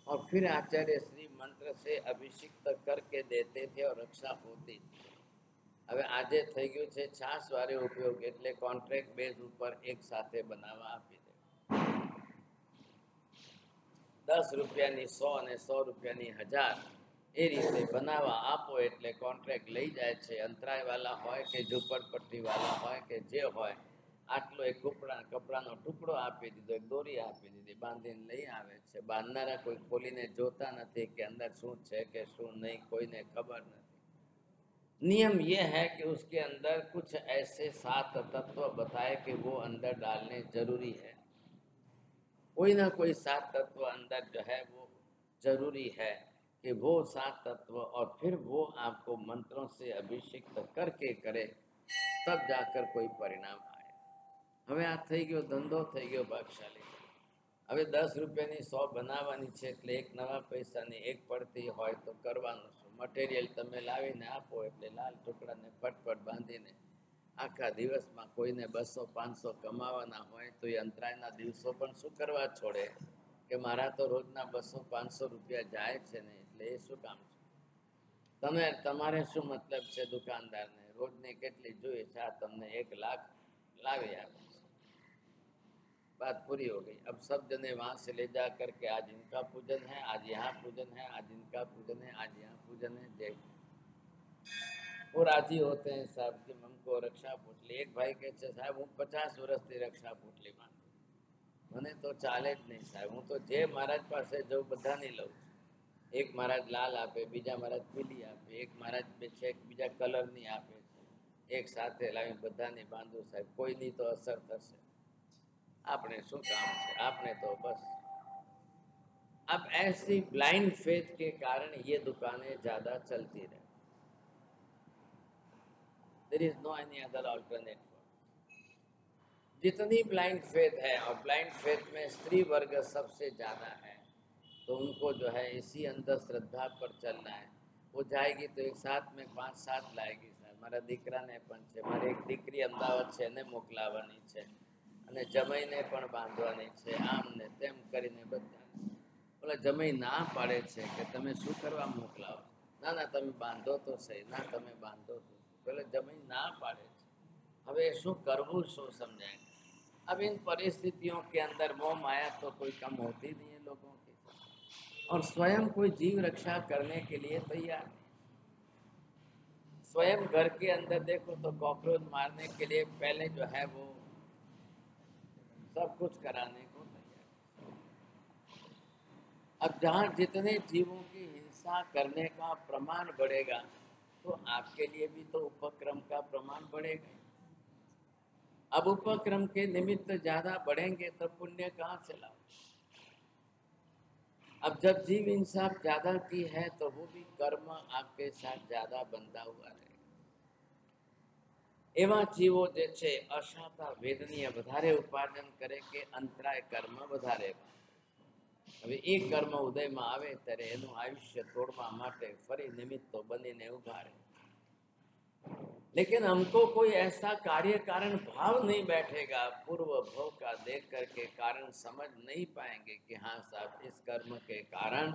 और फिर आचार्य श्री मंत्र से अभिषिक्त करके देते थे और रक्षा होती थी। હવે આજે થઈ ગયું છે છાસ વારે ઉપયોગ, એટલે કોન્ટ્રાક્ટ બેઝ ઉપર એક સાથે બનાવવા આપી દે। 10 રૂપિયાની 100 અને 100 રૂપિયાની 1000 એ રીતે બનાવવા આપો એટલે કોન્ટ્રાક્ટ લઈ જાય છે। અંતરાયવાળા હોય કે ઝૂંપડપટ્ટીવાળા હોય કે જે હોય, આટલો એક કપડાનો ટુકડો આપી દીધો, એક દોરી આપી દીધી, બાંધીને લઈ આવે છે। બાંધનારા કોઈ ખોલીને જોતા નથી કે અંદર શું છે કે શું નહીં, કોઈને ખબર નથી। नियम ये है कि उसके अंदर कुछ ऐसे 7 तत्व बताए कि वो अंदर डालने जरूरी है। कोई ना कोई 7 तत्व अंदर जो है वो जरूरी है कि वो 7 तत्व, और फिर वो आपको मंत्रों से अभिषिक्त करके करे, तब जाकर कोई परिणाम आए। હવે આ થઈ ગયો ધંધો, થઈ ગયો ભાગશાળી। હવે 10 રૂપિયાની 100 બનાવવાની છે એટલે એક નવા પૈસાની એક પડતી હોય તો કરવાનું શું? મટીરિયલ તમે લાવીને આપો એટલે લાલ ટુકડાને ફટફટ બાંધીને આખા દિવસમાં કોઈને 200-500 કમાવાના હોય તો એ અંતરાયના દિવસો પણ શું કરવા છોડે કે મારા તો રોજના 200-500 રૂપિયા જાય છે ને, એટલે એ શું કામ છે? તમે તમારે શું મતલબ છે દુકાનદારને? રોજની કેટલી જોઈએ છે? આ તમને 1 લાખ लावे आप। बात पूरी हो गई। अब सब जने वहाँ से ले जा करके आज इनका पूजन है, आज यहाँ पूजन है, आज इनका पूजन है, आज यहाँ पूजन है, जय। वो राजी होते हैं साहब कि हमको रक्षा पोटली। एक भाई कहते साहब हूँ 50 વર્ષથી रक्षा पोटली बांधું, મને તો ચાલે જ નહીં સાહેબ, હું તો જે મહારાજ પાસે જઉં બધાની લઉં છું। એક મહારાજ લાલ આપે, બીજા મહારાજ પીલી આપે, એક મહારાજ છે બીજા કલરની આપે છે, एक સાથે લાવી બધાને બાંધું સાહેબ, કોઈની તો અસર થશે, આપણે શું કામ છે, આપણે તો બસ। अब ऐसी ब्लाइंड फेथ के कारण ये दुकानें ज्यादा चलती रहे। There is no any other alternative. जितनी ब्लाइंड फेथ है, और ब्लाइंड फेथ में स्त्री वर्ग सबसे ज्यादा है, तो उनको जो है इसी अंधश्रद्धा पर चलना है। वो जाएगी तो एक साथ में 5-7 लाएगी। मारा दीकराने पण छे, मारी एक दीकरी अमदावाद छे ने मोकलावानी छे, अने जमाईने पण बांधवानी छे, आम ने तेम करीने बधा। बोले जमाई ना पाड़े छे के तमे शुं करवा मोकलावो? ના તમે બાંધો તો સહી, ના તમે બાંધો તો પેલે જમીન ना पाड़े છે। હવે શું કરવું શું समझाएं। अब इन परिस्थितियों के अंदर मोह माया तो कोई कम होती नहीं है लोगों की, और स्वयं कोई जीव रक्षा करने के लिए तैयार नहीं। स्वयं घर के अंदर देखो तो कॉकरोच मारने के लिए पहले जो है वो सब कुछ कराने को तैयार है। अब जहाँ जितने जीवों की हिंसा करने का प्रमाण बढ़ेगा तो आपके लिए भी तो उपक्रम का प्रमाण बढ़ेगा। अब उपक्रम के निमित्त ज्यादा बढ़ेंगे तो पुण्य कहाँ से लाओ। अब जब जीव इंसाफ ज्यादा की है तो वो भी कर्म आपके साथ ज्यादा बंधा हुआ रहेगा। एवा जीवो जे छे अशाता वेदनीय વધારે ઉપાર્જન કરે કે અંતરાય કર્મ વધારે। હવે એ કર્મ ઉદયમાં આવે ત્યારે એનું આયુષ્ય તોડવા માટે ફરી નિમિત્તો બનીને ઉભા રહે। लेकिन हमको कोई ऐसा कार्य कारण भाव नहीं बैठेगा, पूर्व भोग का देख करके कारण समझ नहीं पाएंगे कि हाँ साहब इस कर्म के कारण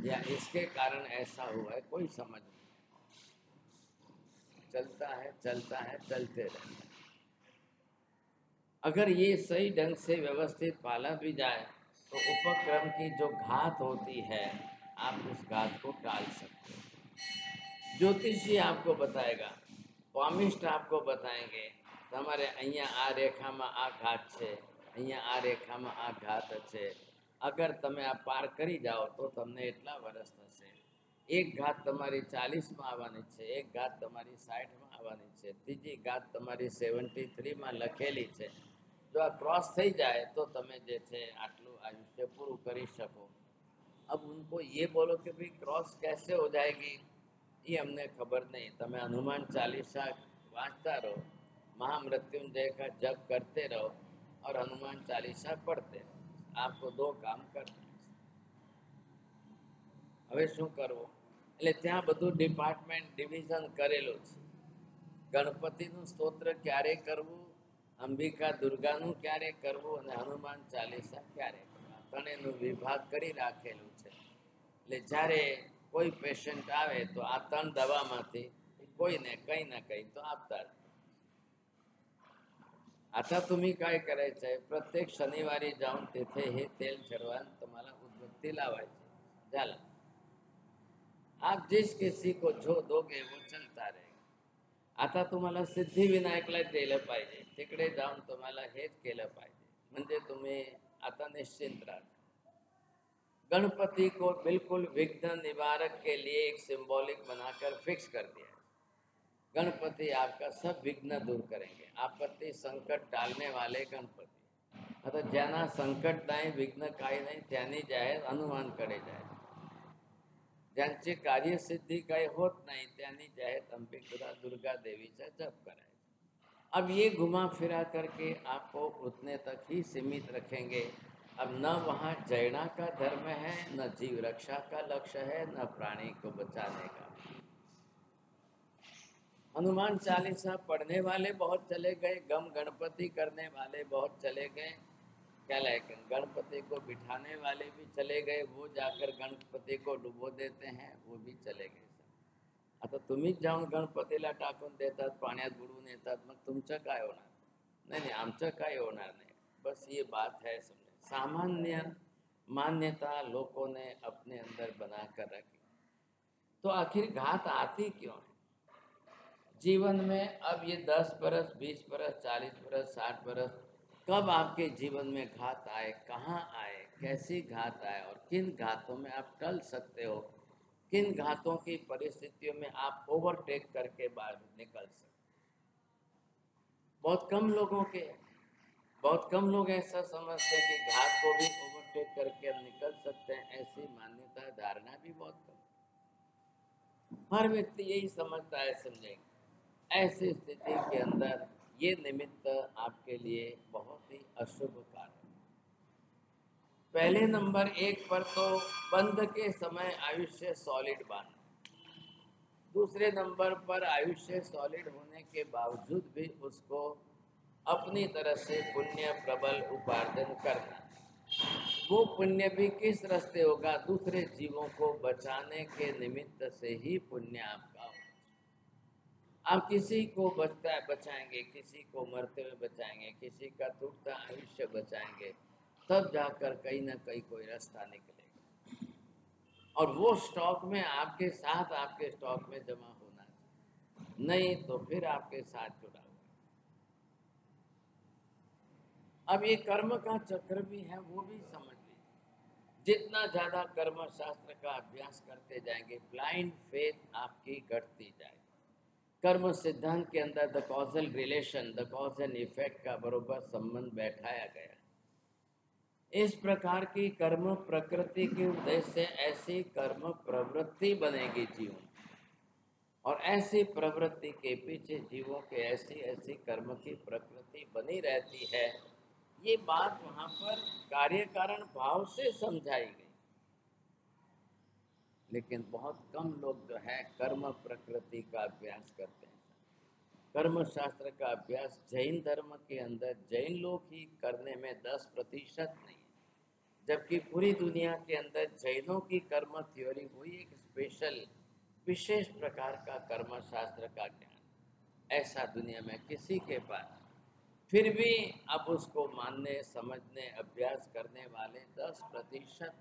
या इसके कारण ऐसा हुआ है, कोई समझ नहीं। चलता है चलते रहता है। अगर ये सही ढंग से व्यवस्थित पाला भी जाए तो उपक्रम की जो घात होती है आप उस घात को टाल सकते हो। ज्योतिषी आपको बताएगा, पामिस्ट आपको बताएंगे તમારે અહીંયા આ રેખામાં આ ઘાત છે, અહીંયા આ રેખામાં આ ઘાત છે, અગર તમે આ પાર કરી જાઓ તો તમને એટલા વર્ષ થશે। એક ઘાત તમારી 40માં આવવાની છે, એક ઘાત તમારી 60માં આવવાની છે, ત્રીજી ઘાત તમારી 73માં લખેલી છે। જો આ क्रॉस થઈ જાય તો તમે જે છે આટલું આયુષ્ય પૂરું કરી શકો। अब उनको ये बोलो कि भाई क्रॉस कैसे हो जाएगी, ये हमने खबर नहीं। તમે हनुमान चालीसा वाँचता रहो, महामृत्युंजय का जप करते रहो और हनुमान चालीसा पढ़ते रहो, आपको दो काम करना। હવે શું કરવું, એટલે ત્યાં બધું ડિપાર્ટમેન્ટ ડિવિઝન કરેલું છે। ગણપતિનું સ્તોત્ર ક્યારે કરવું, અંબિકા દુર્ગાનું ક્યારે કરવું અને હનુમાન ચાલીસા ક્યારે કરવું, ત્રણેયનું વિભાગ કરી રાખેલું છે। એટલે જ્યારે કોઈ પેશન્ટ આવે તો આ ત્રણ દવામાંથી કોઈને કંઈ ના કંઈ તો આપતા જ। आता तुम्ही काय करायचंय, प्रत्येक शनिवारी जाऊन तिथे हे तेल चढवान तुम्हाला उदबत्ती लावायची, झालं। आप जिस किसी को जो दोगे वो चलता रहेगा। आता तुम्हाला सिद्धिविनायकला दिलं पाहिजे, तिकडे जाऊन तुम्हाला हेच केलं पाहिजे, म्हणजे तुम्ही आता निश्चिंत राहा। गणपति को बिल्कुल विघ्न निवारक के लिए एक सिंबॉलिक बनाकर फिक्स कर दिया है। गणपति आपका सब विघ्न दूर करेंगे, आपत्ति संकट टालने वाले गणपति। आता ज्यांना संकट नाही, विघ्न काही नाही, त्यांनी जाहीर हनुमान कडे जाए। ज्यांची कार्यसिद्धी काही होत नाही त्यांनी जाहीर अंबिका दुर्गा देवीचा जप करायचा। अब ये घुमा फिरा करके आपको उतने तक ही सीमित रखेंगे। अब न वहाँ जयना का धर्म है, न जीव रक्षा का लक्ष्य है, न प्राणी को बचाने का। हनुमान चालीसा पढ़ने वाले बहुत चले गए, गम गणपति करने वाले बहुत चले गए, क्या लायक गणपति को बिठाने वाले भी चले गए, वो जाकर गणपति को डुबो देते हैं, वो भी चले गए। आता तुम्हीच जाऊन गणपतीला टाकून देतात, पाण्यात बुडवून येतात, मग तुमचं काय होणार? नहीं नहीं, आमचं काय होणार नहीं। बस ये बात है, समझे। सामान्य मान्यता लोगों ने अपने अंदर बना कर रखी, तो आखिर घात आती क्यों है जीवन में? अब ये 10 बरस, 20 बरस, 40 बरस, 60 बरस, कब आपके जीवन में घात आए, कहाँ आए, कैसी घात आए और किन घातों में आप टल सकते हो, किन घातों की परिस्थितियों में आप ओवरटेक करके बाहर निकल सकते। बहुत कम लोग ऐसा समझते हैं कि घात को भी ओवरटेक करके हम निकल सकते हैं। ऐसी मान्यता धारणा भी बहुत कम। हर व्यक्ति यही समझता है, समझेंगे। ऐसी स्थिति के अंदर ये निमित्त आपके लिए बहुत ही अशुभ कार्य। पहले नंबर 1 पर तो बंध के समय आयुष्य सॉलिड बांधना। दूसरे नंबर पर आयुष्य सॉलिड होने के बावजूद भी उसको अपनी तरह से पुण्य प्रबल उपार्जन करना है। वो पुण्य भी किस रास्ते होगा? दूसरे जीवों को बचाने के निमित्त से ही पुण्य आपका होगा। आप किसी को बचाएंगे, किसी को मरते हुए बचाएंगे, किसी का टूटता आयुष्य बचाएंगे, तब जाकर कहीं ना कहीं कोई रास्ता निकलेगा। और वो स्टॉक में आपके साथ, आपके स्टॉक में जमा होना चाहिए, नहीं तो फिर आपके साथ जुड़ा हुआ। अब ये कर्म का चक्र भी है, वो भी समझ लीजिए। जितना ज्यादा कर्म शास्त्र का अभ्यास करते जाएंगे, ब्लाइंड फेथ आपकी घटती जाएगी। कर्म सिद्धांत के अंदर the causal relation, the cause and effect का बरोबर संबंध बैठाया गया। इस प्रकार की कर्म प्रकृति के उद्देश्य से ऐसी कर्म प्रवृत्ति बनेगी जीवन, और ऐसी प्रवृत्ति के पीछे जीवों के ऐसी ऐसी कर्म की प्रकृति बनी रहती है। ये बात वहां पर कार्य कारण भाव से समझाई गई, लेकिन बहुत कम लोग जो है कर्म प्रकृति का अभ्यास करते हैं। कर्म शास्त्र का अभ्यास जैन धर्म के अंदर जैन लोग ही करने में 10% नहीं है, जबकि पूरी दुनिया के अंदर जैनों की कर्म थ्योरी हुई एक स्पेशल विशेष प्रकार का कर्म शास्त्र का ज्ञान ऐसा दुनिया में किसी के पास। फिर भी अब उसको मानने, समझने, अभ्यास करने वाले 10%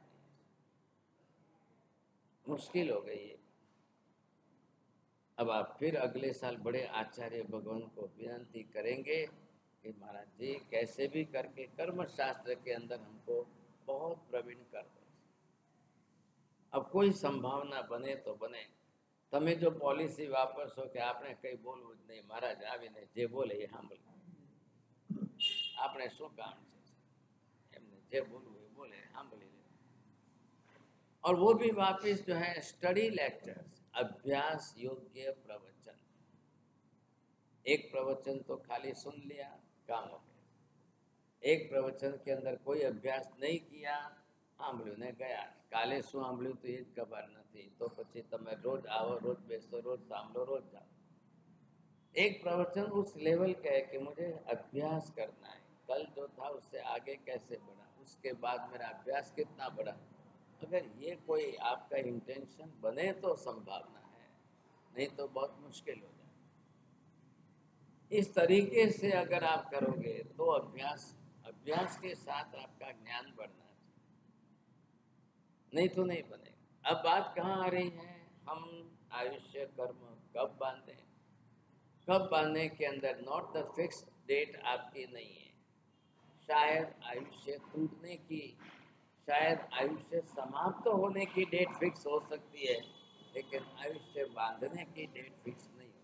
मुश्किल हो गई है। अब आप फिर अगले साल बड़े आचार्य भगवान को विनती करेंगे कि महाराज जी कैसे भी करके कर्म शास्त्र के अंदर हमको बहुत प्रवीण कर दो। अब कोई संभावना बने तो बने। તમે જો પોલિસી વાપરશો કે આપણે કંઈ બોલવું જ નહીં, મહારાજ આવીને જે બોલે એ સાંભળે, આપણે શું કામ છે, એમને જે બોલવું એ બોલે સાંભળી લે। और वो भी वापस जो है स्टडी लेक्चर्स, अभ्यास योग्य प्रवचन। एक प्रवचन तो खाली सुन लिया, काम हो गया। एक प्रवचन के अंदर कोई अभ्यास नहीं किया, સાંભળ્યું ને ગયા, કાલે શું સાંભળ્યું તો એ જ ખબર નથી, તો પછી તમે રોજ આવો, રોજ બેસો, રોજ સાંભળો, રોજ જાઓ। एक प्रवचन उस लेवल का है कि मुझे अभ्यास करना है, कल जो था उससे आगे कैसे बढ़ा, उसके बाद मेरा अभ्यास कितना बढ़ा। अगर ये कोई आपका इंटेंशन बने तो संभावना है, नहीं तो बहुत मुश्किल हो जाए। इस तरीके से अगर आप करोगे तो अभ्यास के साथ आपका ज्ञान बढ़ना, नहीं तो नहीं बनेगा। अब बात कहाँ आ रही है? हम आयुष्य कर्म कब बांधे? कब बांधने के अंदर नॉट द फिक्स डेट आपकी नहीं है। शायद आयुष्य टूटने की, शायद आयुष्य समाप्त होने की डेट फिक्स हो सकती है, लेकिन आयुष्य बांधने की डेट फिक्स नहीं हो।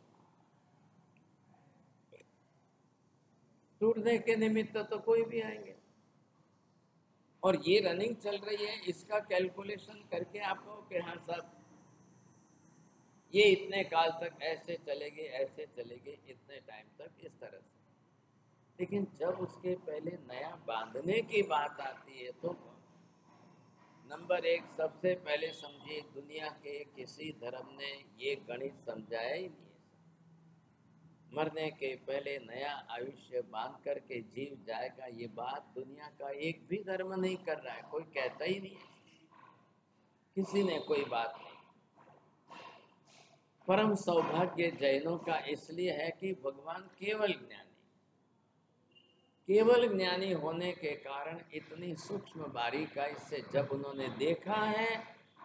टूटने के निमित्त तो कोई भी आएंगे, और ये रनिंग चल रही है, इसका कैलकुलेशन करके आप कहो कि हाँ साहब ये इतने काल तक ऐसे चलेगी, ऐसे चलेगी, इतने टाइम तक इस तरह से। लेकिन जब उसके पहले नया बांधने की बात आती है तो नंबर एक, सबसे पहले समझिए दुनिया के किसी धर्म ने ये गणित समझाया ही नहीं है। मरने के पहले नया आयुष्य बांध करके जीव जाएगा, ये बात दुनिया का एक भी धर्म नहीं कर रहा है, कोई कहता ही नहीं है, किसी ने कोई बात नहीं। परम सौभाग्य जैनों का इसलिए है कि भगवान केवल ज्ञानी होने के कारण इतनी सूक्ष्म बारीकाई से जब उन्होंने देखा है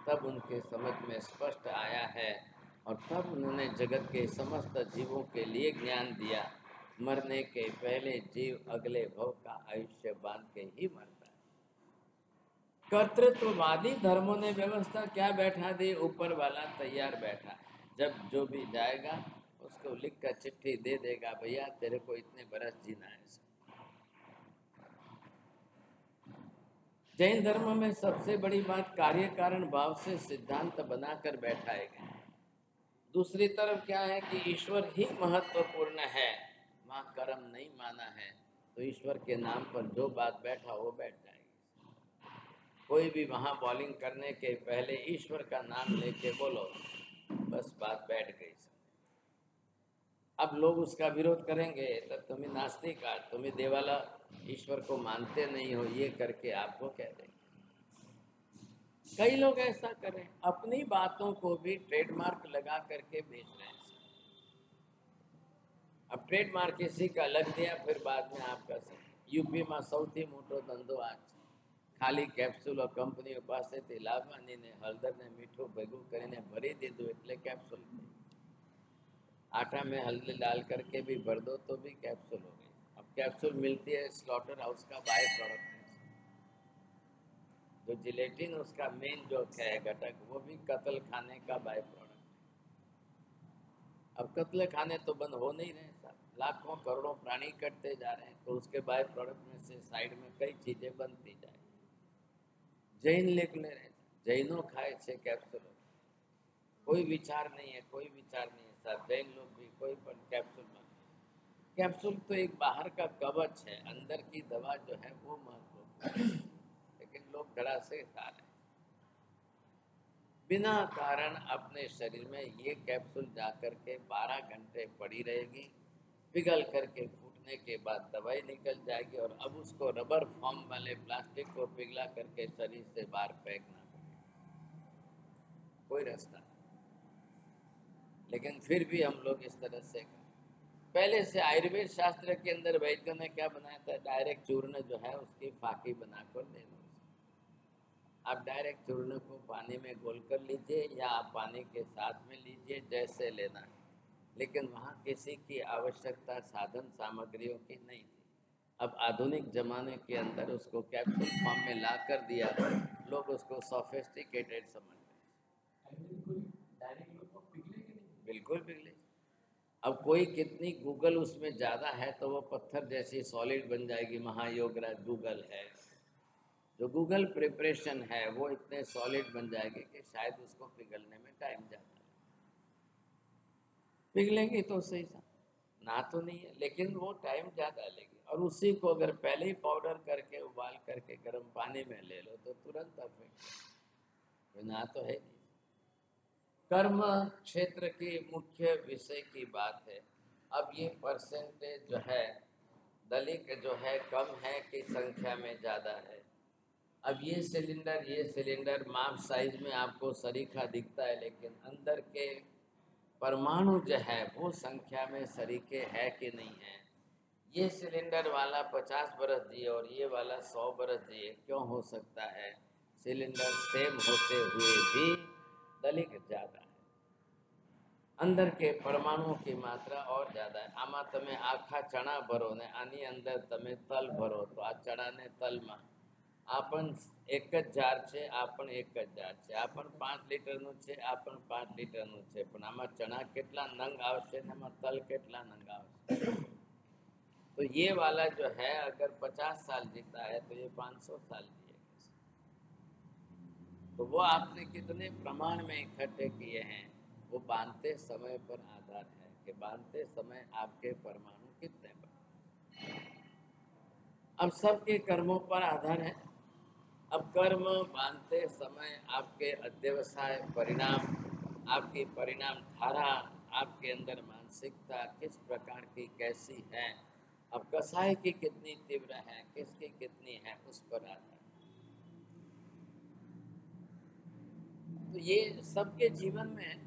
तब उनके समझ में स्पष्ट आया है, और तब उन्होंने जगत के समस्त जीवों के लिए ज्ञान दिया। मरने के पहले जीव अगले भव का आयुष्य बांध के ही मरता है। कर्तृत्ववादी धर्मों ने व्यवस्था क्या बैठा दी? ऊपर वाला तैयार बैठा है, जब जो भी जाएगा उसको लिख कर चिट्ठी दे देगा, भैया तेरे को इतने बरस जीना है। जैन धर्म में सबसे बड़ी बात कार्य कारण भाव से सिद्धांत बनाकर बैठाए गए। दूसरी तरफ क्या है कि ईश्वर ही महत्वपूर्ण है, वहाँ कर्म नहीं माना है तो ईश्वर के नाम पर जो बात बैठा वो बैठ जाएगी। कोई भी वहाँ बॉलिंग करने के पहले ईश्वर का नाम लेके बोलो, बस बात बैठ गई। अब लोग उसका विरोध करेंगे, तब तुम्हें नास्तिक, तुम्हें देवाला ईश्वर को मानते नहीं हो, ये करके आपको कह देंगे। कई लोग ऐसा करें, अपनी बातों को भी ट्रेडमार्क लगा करके बेच रहे हैं। अब ट्रेडमार्क किसी का लग दिया, फिर बाद में आपका सब। यूपी में સૌથી મોટો ધંધો આ છે, ખાલી કેપ્સ્યુલો કંપનીઓ પાસેથી લાવવાની ને હળદર ને મીઠું ભેગું કરીને ભરી દીધું એટલે कैप्सूल થઈ। आटा में हल्दी डाल करके भी भर दो तो भी कैप्सूल हो गई। अब कैप्सूल मिलती है स्लॉटर हाउस का बाय प्रोडक्ट है, जो जिलेटिन उसका मेन जो है घटक, वो भी कत्ल खाने का बाय प्रोडक्ट है। अब कत्ल खाने तो बंद हो नहीं रहे साहब, लाखों करोड़ों प्राणी कटते जा रहे हैं, तो उसके बाय प्रोडक्ट में से साइड में कई चीजें बनती जाए। जैन लिख ले रहे, जैनो खाए छे कैप्सूल, कोई विचार नहीं है, कोई विचार नहीं है साहब। जैन लोग भी कोई पर कैप्सूल में, कैप्सूल तो एक बाहर का कवच है, अंदर की दवा जो है वो महत्वपूर्ण है, लेकिन लोग धड़ा से खा रहे हैं बिना कारण। अपने शरीर में ये कैप्सूल जाकर के 12 घंटे पड़ी रहेगी, पिघल करके फूटने के बाद दवाई निकल जाएगी, और अब उसको रबर फॉर्म वाले प्लास्टिक को पिघला करके शरीर से बाहर फेंकना पड़ेगा, कोई रास्ता नहीं। लेकिन फिर भी हम लोग इस तरह से पहले से आयुर्वेद शास्त्र के अंदर वैद्यों ने क्या बनाया था, डायरेक्ट चूर्ण जो है उसकी फाकी बनाकर ले लो। आप डायरेक्ट चूर्ण को पानी में घोल कर लीजिए या आप पानी के साथ में लीजिए, जैसे लेना है, लेकिन वहाँ किसी की आवश्यकता साधन सामग्रियों की नहीं थी। अब आधुनिक जमाने के अंदर उसको कैप्सूल फॉर्म में ला कर दिया, लोग उसको सोफिस्टिकेटेड समझ रहे हैं। बिल्कुल पिघले। अब कोई कितनी गूगल उसमें ज़्यादा है तो वो पत्थर जैसी सॉलिड बन जाएगी। महायोगराज गूगल है, जो गूगल प्रिपरेशन है वो इतने सॉलिड बन जाएगी कि शायद उसको पिघलने में टाइम ज़्यादा लगे। पिघलेंगी तो सही सा, ना तो नहीं है, लेकिन वो टाइम ज़्यादा लेगी। और उसी को अगर पहले ही पाउडर करके उबाल करके गर्म पानी में ले लो तो तुरंत इफेक्ट, ना तो है नहीं। कर्म क्षेत्र की मुख्य विषय की बात है। अब ये परसेंटेज जो है दलित जो है कम है कि संख्या में ज़्यादा है। अब ये सिलेंडर माप साइज में आपको सरीखा दिखता है, लेकिन अंदर के परमाणु जो है वो संख्या में सरीखे है कि नहीं है। ये सिलेंडर वाला 50 बरस जिए और ये वाला 100 बरस जिए, क्यों हो सकता है? सिलेंडर सेम होते हुए भी दलित ज़्यादा है, अंदर के परमाणुओं की मात्रा और ज़्यादा है। आमा तमे आखा चना भरो ने आनी अंदर तमे तल भरो तो आ चना ने तल में आपन एक ज जार छे, आपन एक ज जार छे, आपन 5 लीटरનું છે, आपन 5 लीटरનું છે, પણ આમાં ચણા કેટલા નંગ આવશે ને આમાં તલ કેટલા નંગ આવશે। तो ये वाला जो है अगर 50 साल जीता है तो ये 500 साल जिएगा। तो वो आपने कितने प्रमाण में इकट्ठे किए हैं वो बांधते समय पर आधार है कि बांधते समय आपके परमाणु कितने बने। अब सबके कर्मों पर आधार है। अब कर्म बांधते समय आपके अध्यवसाय परिणाम, आपकी परिणाम धारा, आपके अंदर मानसिकता किस प्रकार की कैसी है, अब कसाय की कितनी तीव्र है, किसकी कितनी है, उस पर आधार। तो ये सबके जीवन में है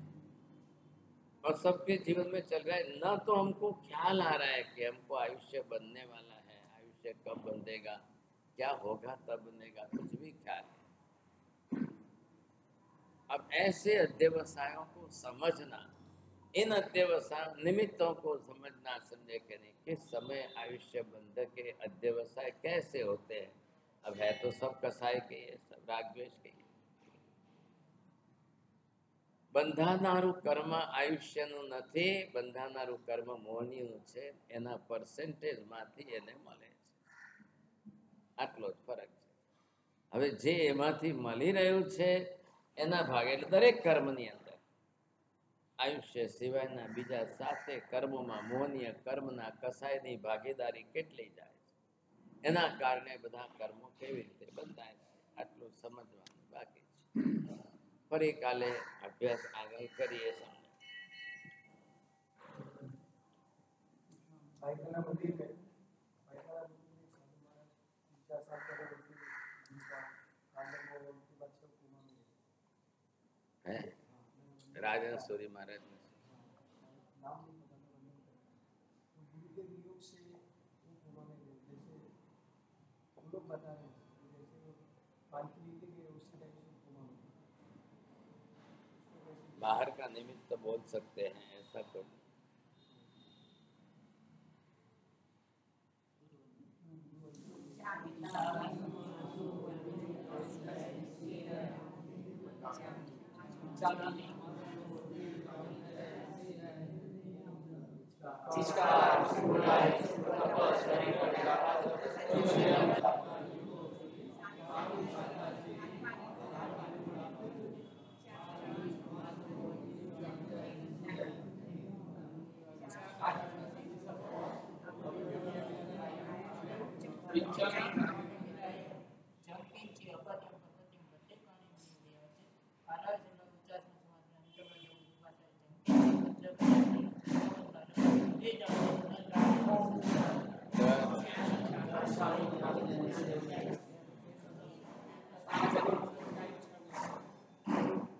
और सबके जीवन में चल रहा है। न तो हमको ख्याल आ रहा है कि हमको आयुष्य बनने वाला है, आयुष्य कब बंधेगा, क्या होगा तब बनेगा, कुछ भी ख्याल नहीं। अब ऐसे अध्यवसायों को समझना, इन अध्यवसाय निमित्तों को समझना, समझे कि नहीं किस समय आयुष्य बंध के अध्यवसाय कैसे होते हैं। अब है तो सब कसाय के ही है, सब रागद्वेष के ही। બંધાનારું કર્મ આયુષ્યનું નથી, બંધાનારું કર્મ મોહનીનું છે, એના પરસેન્ટેજમાંથી એને મળે છે, આટલો જ ફરક છે। હવે જે એમાંથી મળી રહ્યું છે એના ભાગે, એટલે દરેક કર્મની અંદર આયુષ્ય સિવાયના બીજા 7 કર્મોમાં મોહનીય કર્મના કસાયની ભાગીદારી કેટલી જાય છે, એના કારણે બધા કર્મો કેવી રીતે બંધાય છે, આટલું સમજવાનું બાકી છે। ફરી કાલે અભ્યાસ આગળ કરીએ સમજ। बायकाला मध्ये बायकाला मध्ये 4 साल पहले कांदर मोहन की बात कुमार राजेंद्र सूरी महाराज ने नाम नहीं पता था मैंने। तो गुरु के वियोग से उन्होंने जैसे हम लोग बता रहे हैं कि जैसे वो पालकी लेके गए उसी टाइम से कोमा में बाहर का निमित्त तो बोल सकते हैं, ऐसा तो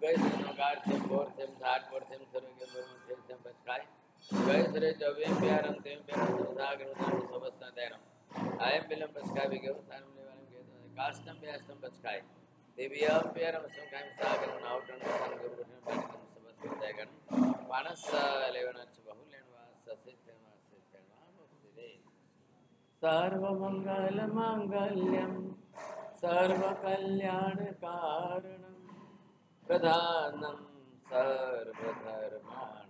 गए दिनोगार से बोर से झाट बोर से सरोगे बोर से बचकाए गए सरे जबे प्यार अंते प्यार सागर उदान सबस्ता देरम आए बिलम बचका भी गयो तान ने वाले के काष्टम बेष्टम बचकाए देविया प्यार मसम कायम सागर नाउटन सन गुरु ने बारिकम सबस्ता देगन पानस लेवनच बहुलेनवा ससितमा सितमा मुक्तिदे सर्व मंगल मांगल्यम सर्व कल्याण कारणम प्रधानम सर्वधर्माणां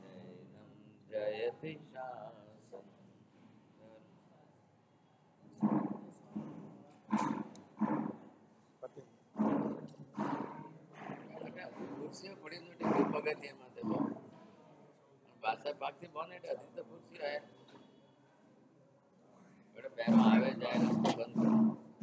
जैनं जयति शासनम्। ખુરશીઓ પડી નહોતી કોઈ પગથિયામાં તે બહુ ભાષા પાકથી બને એટલે હજી તો ખુરશી આવે બડે બેરો આવે જાય રસ્તો બંધ આવે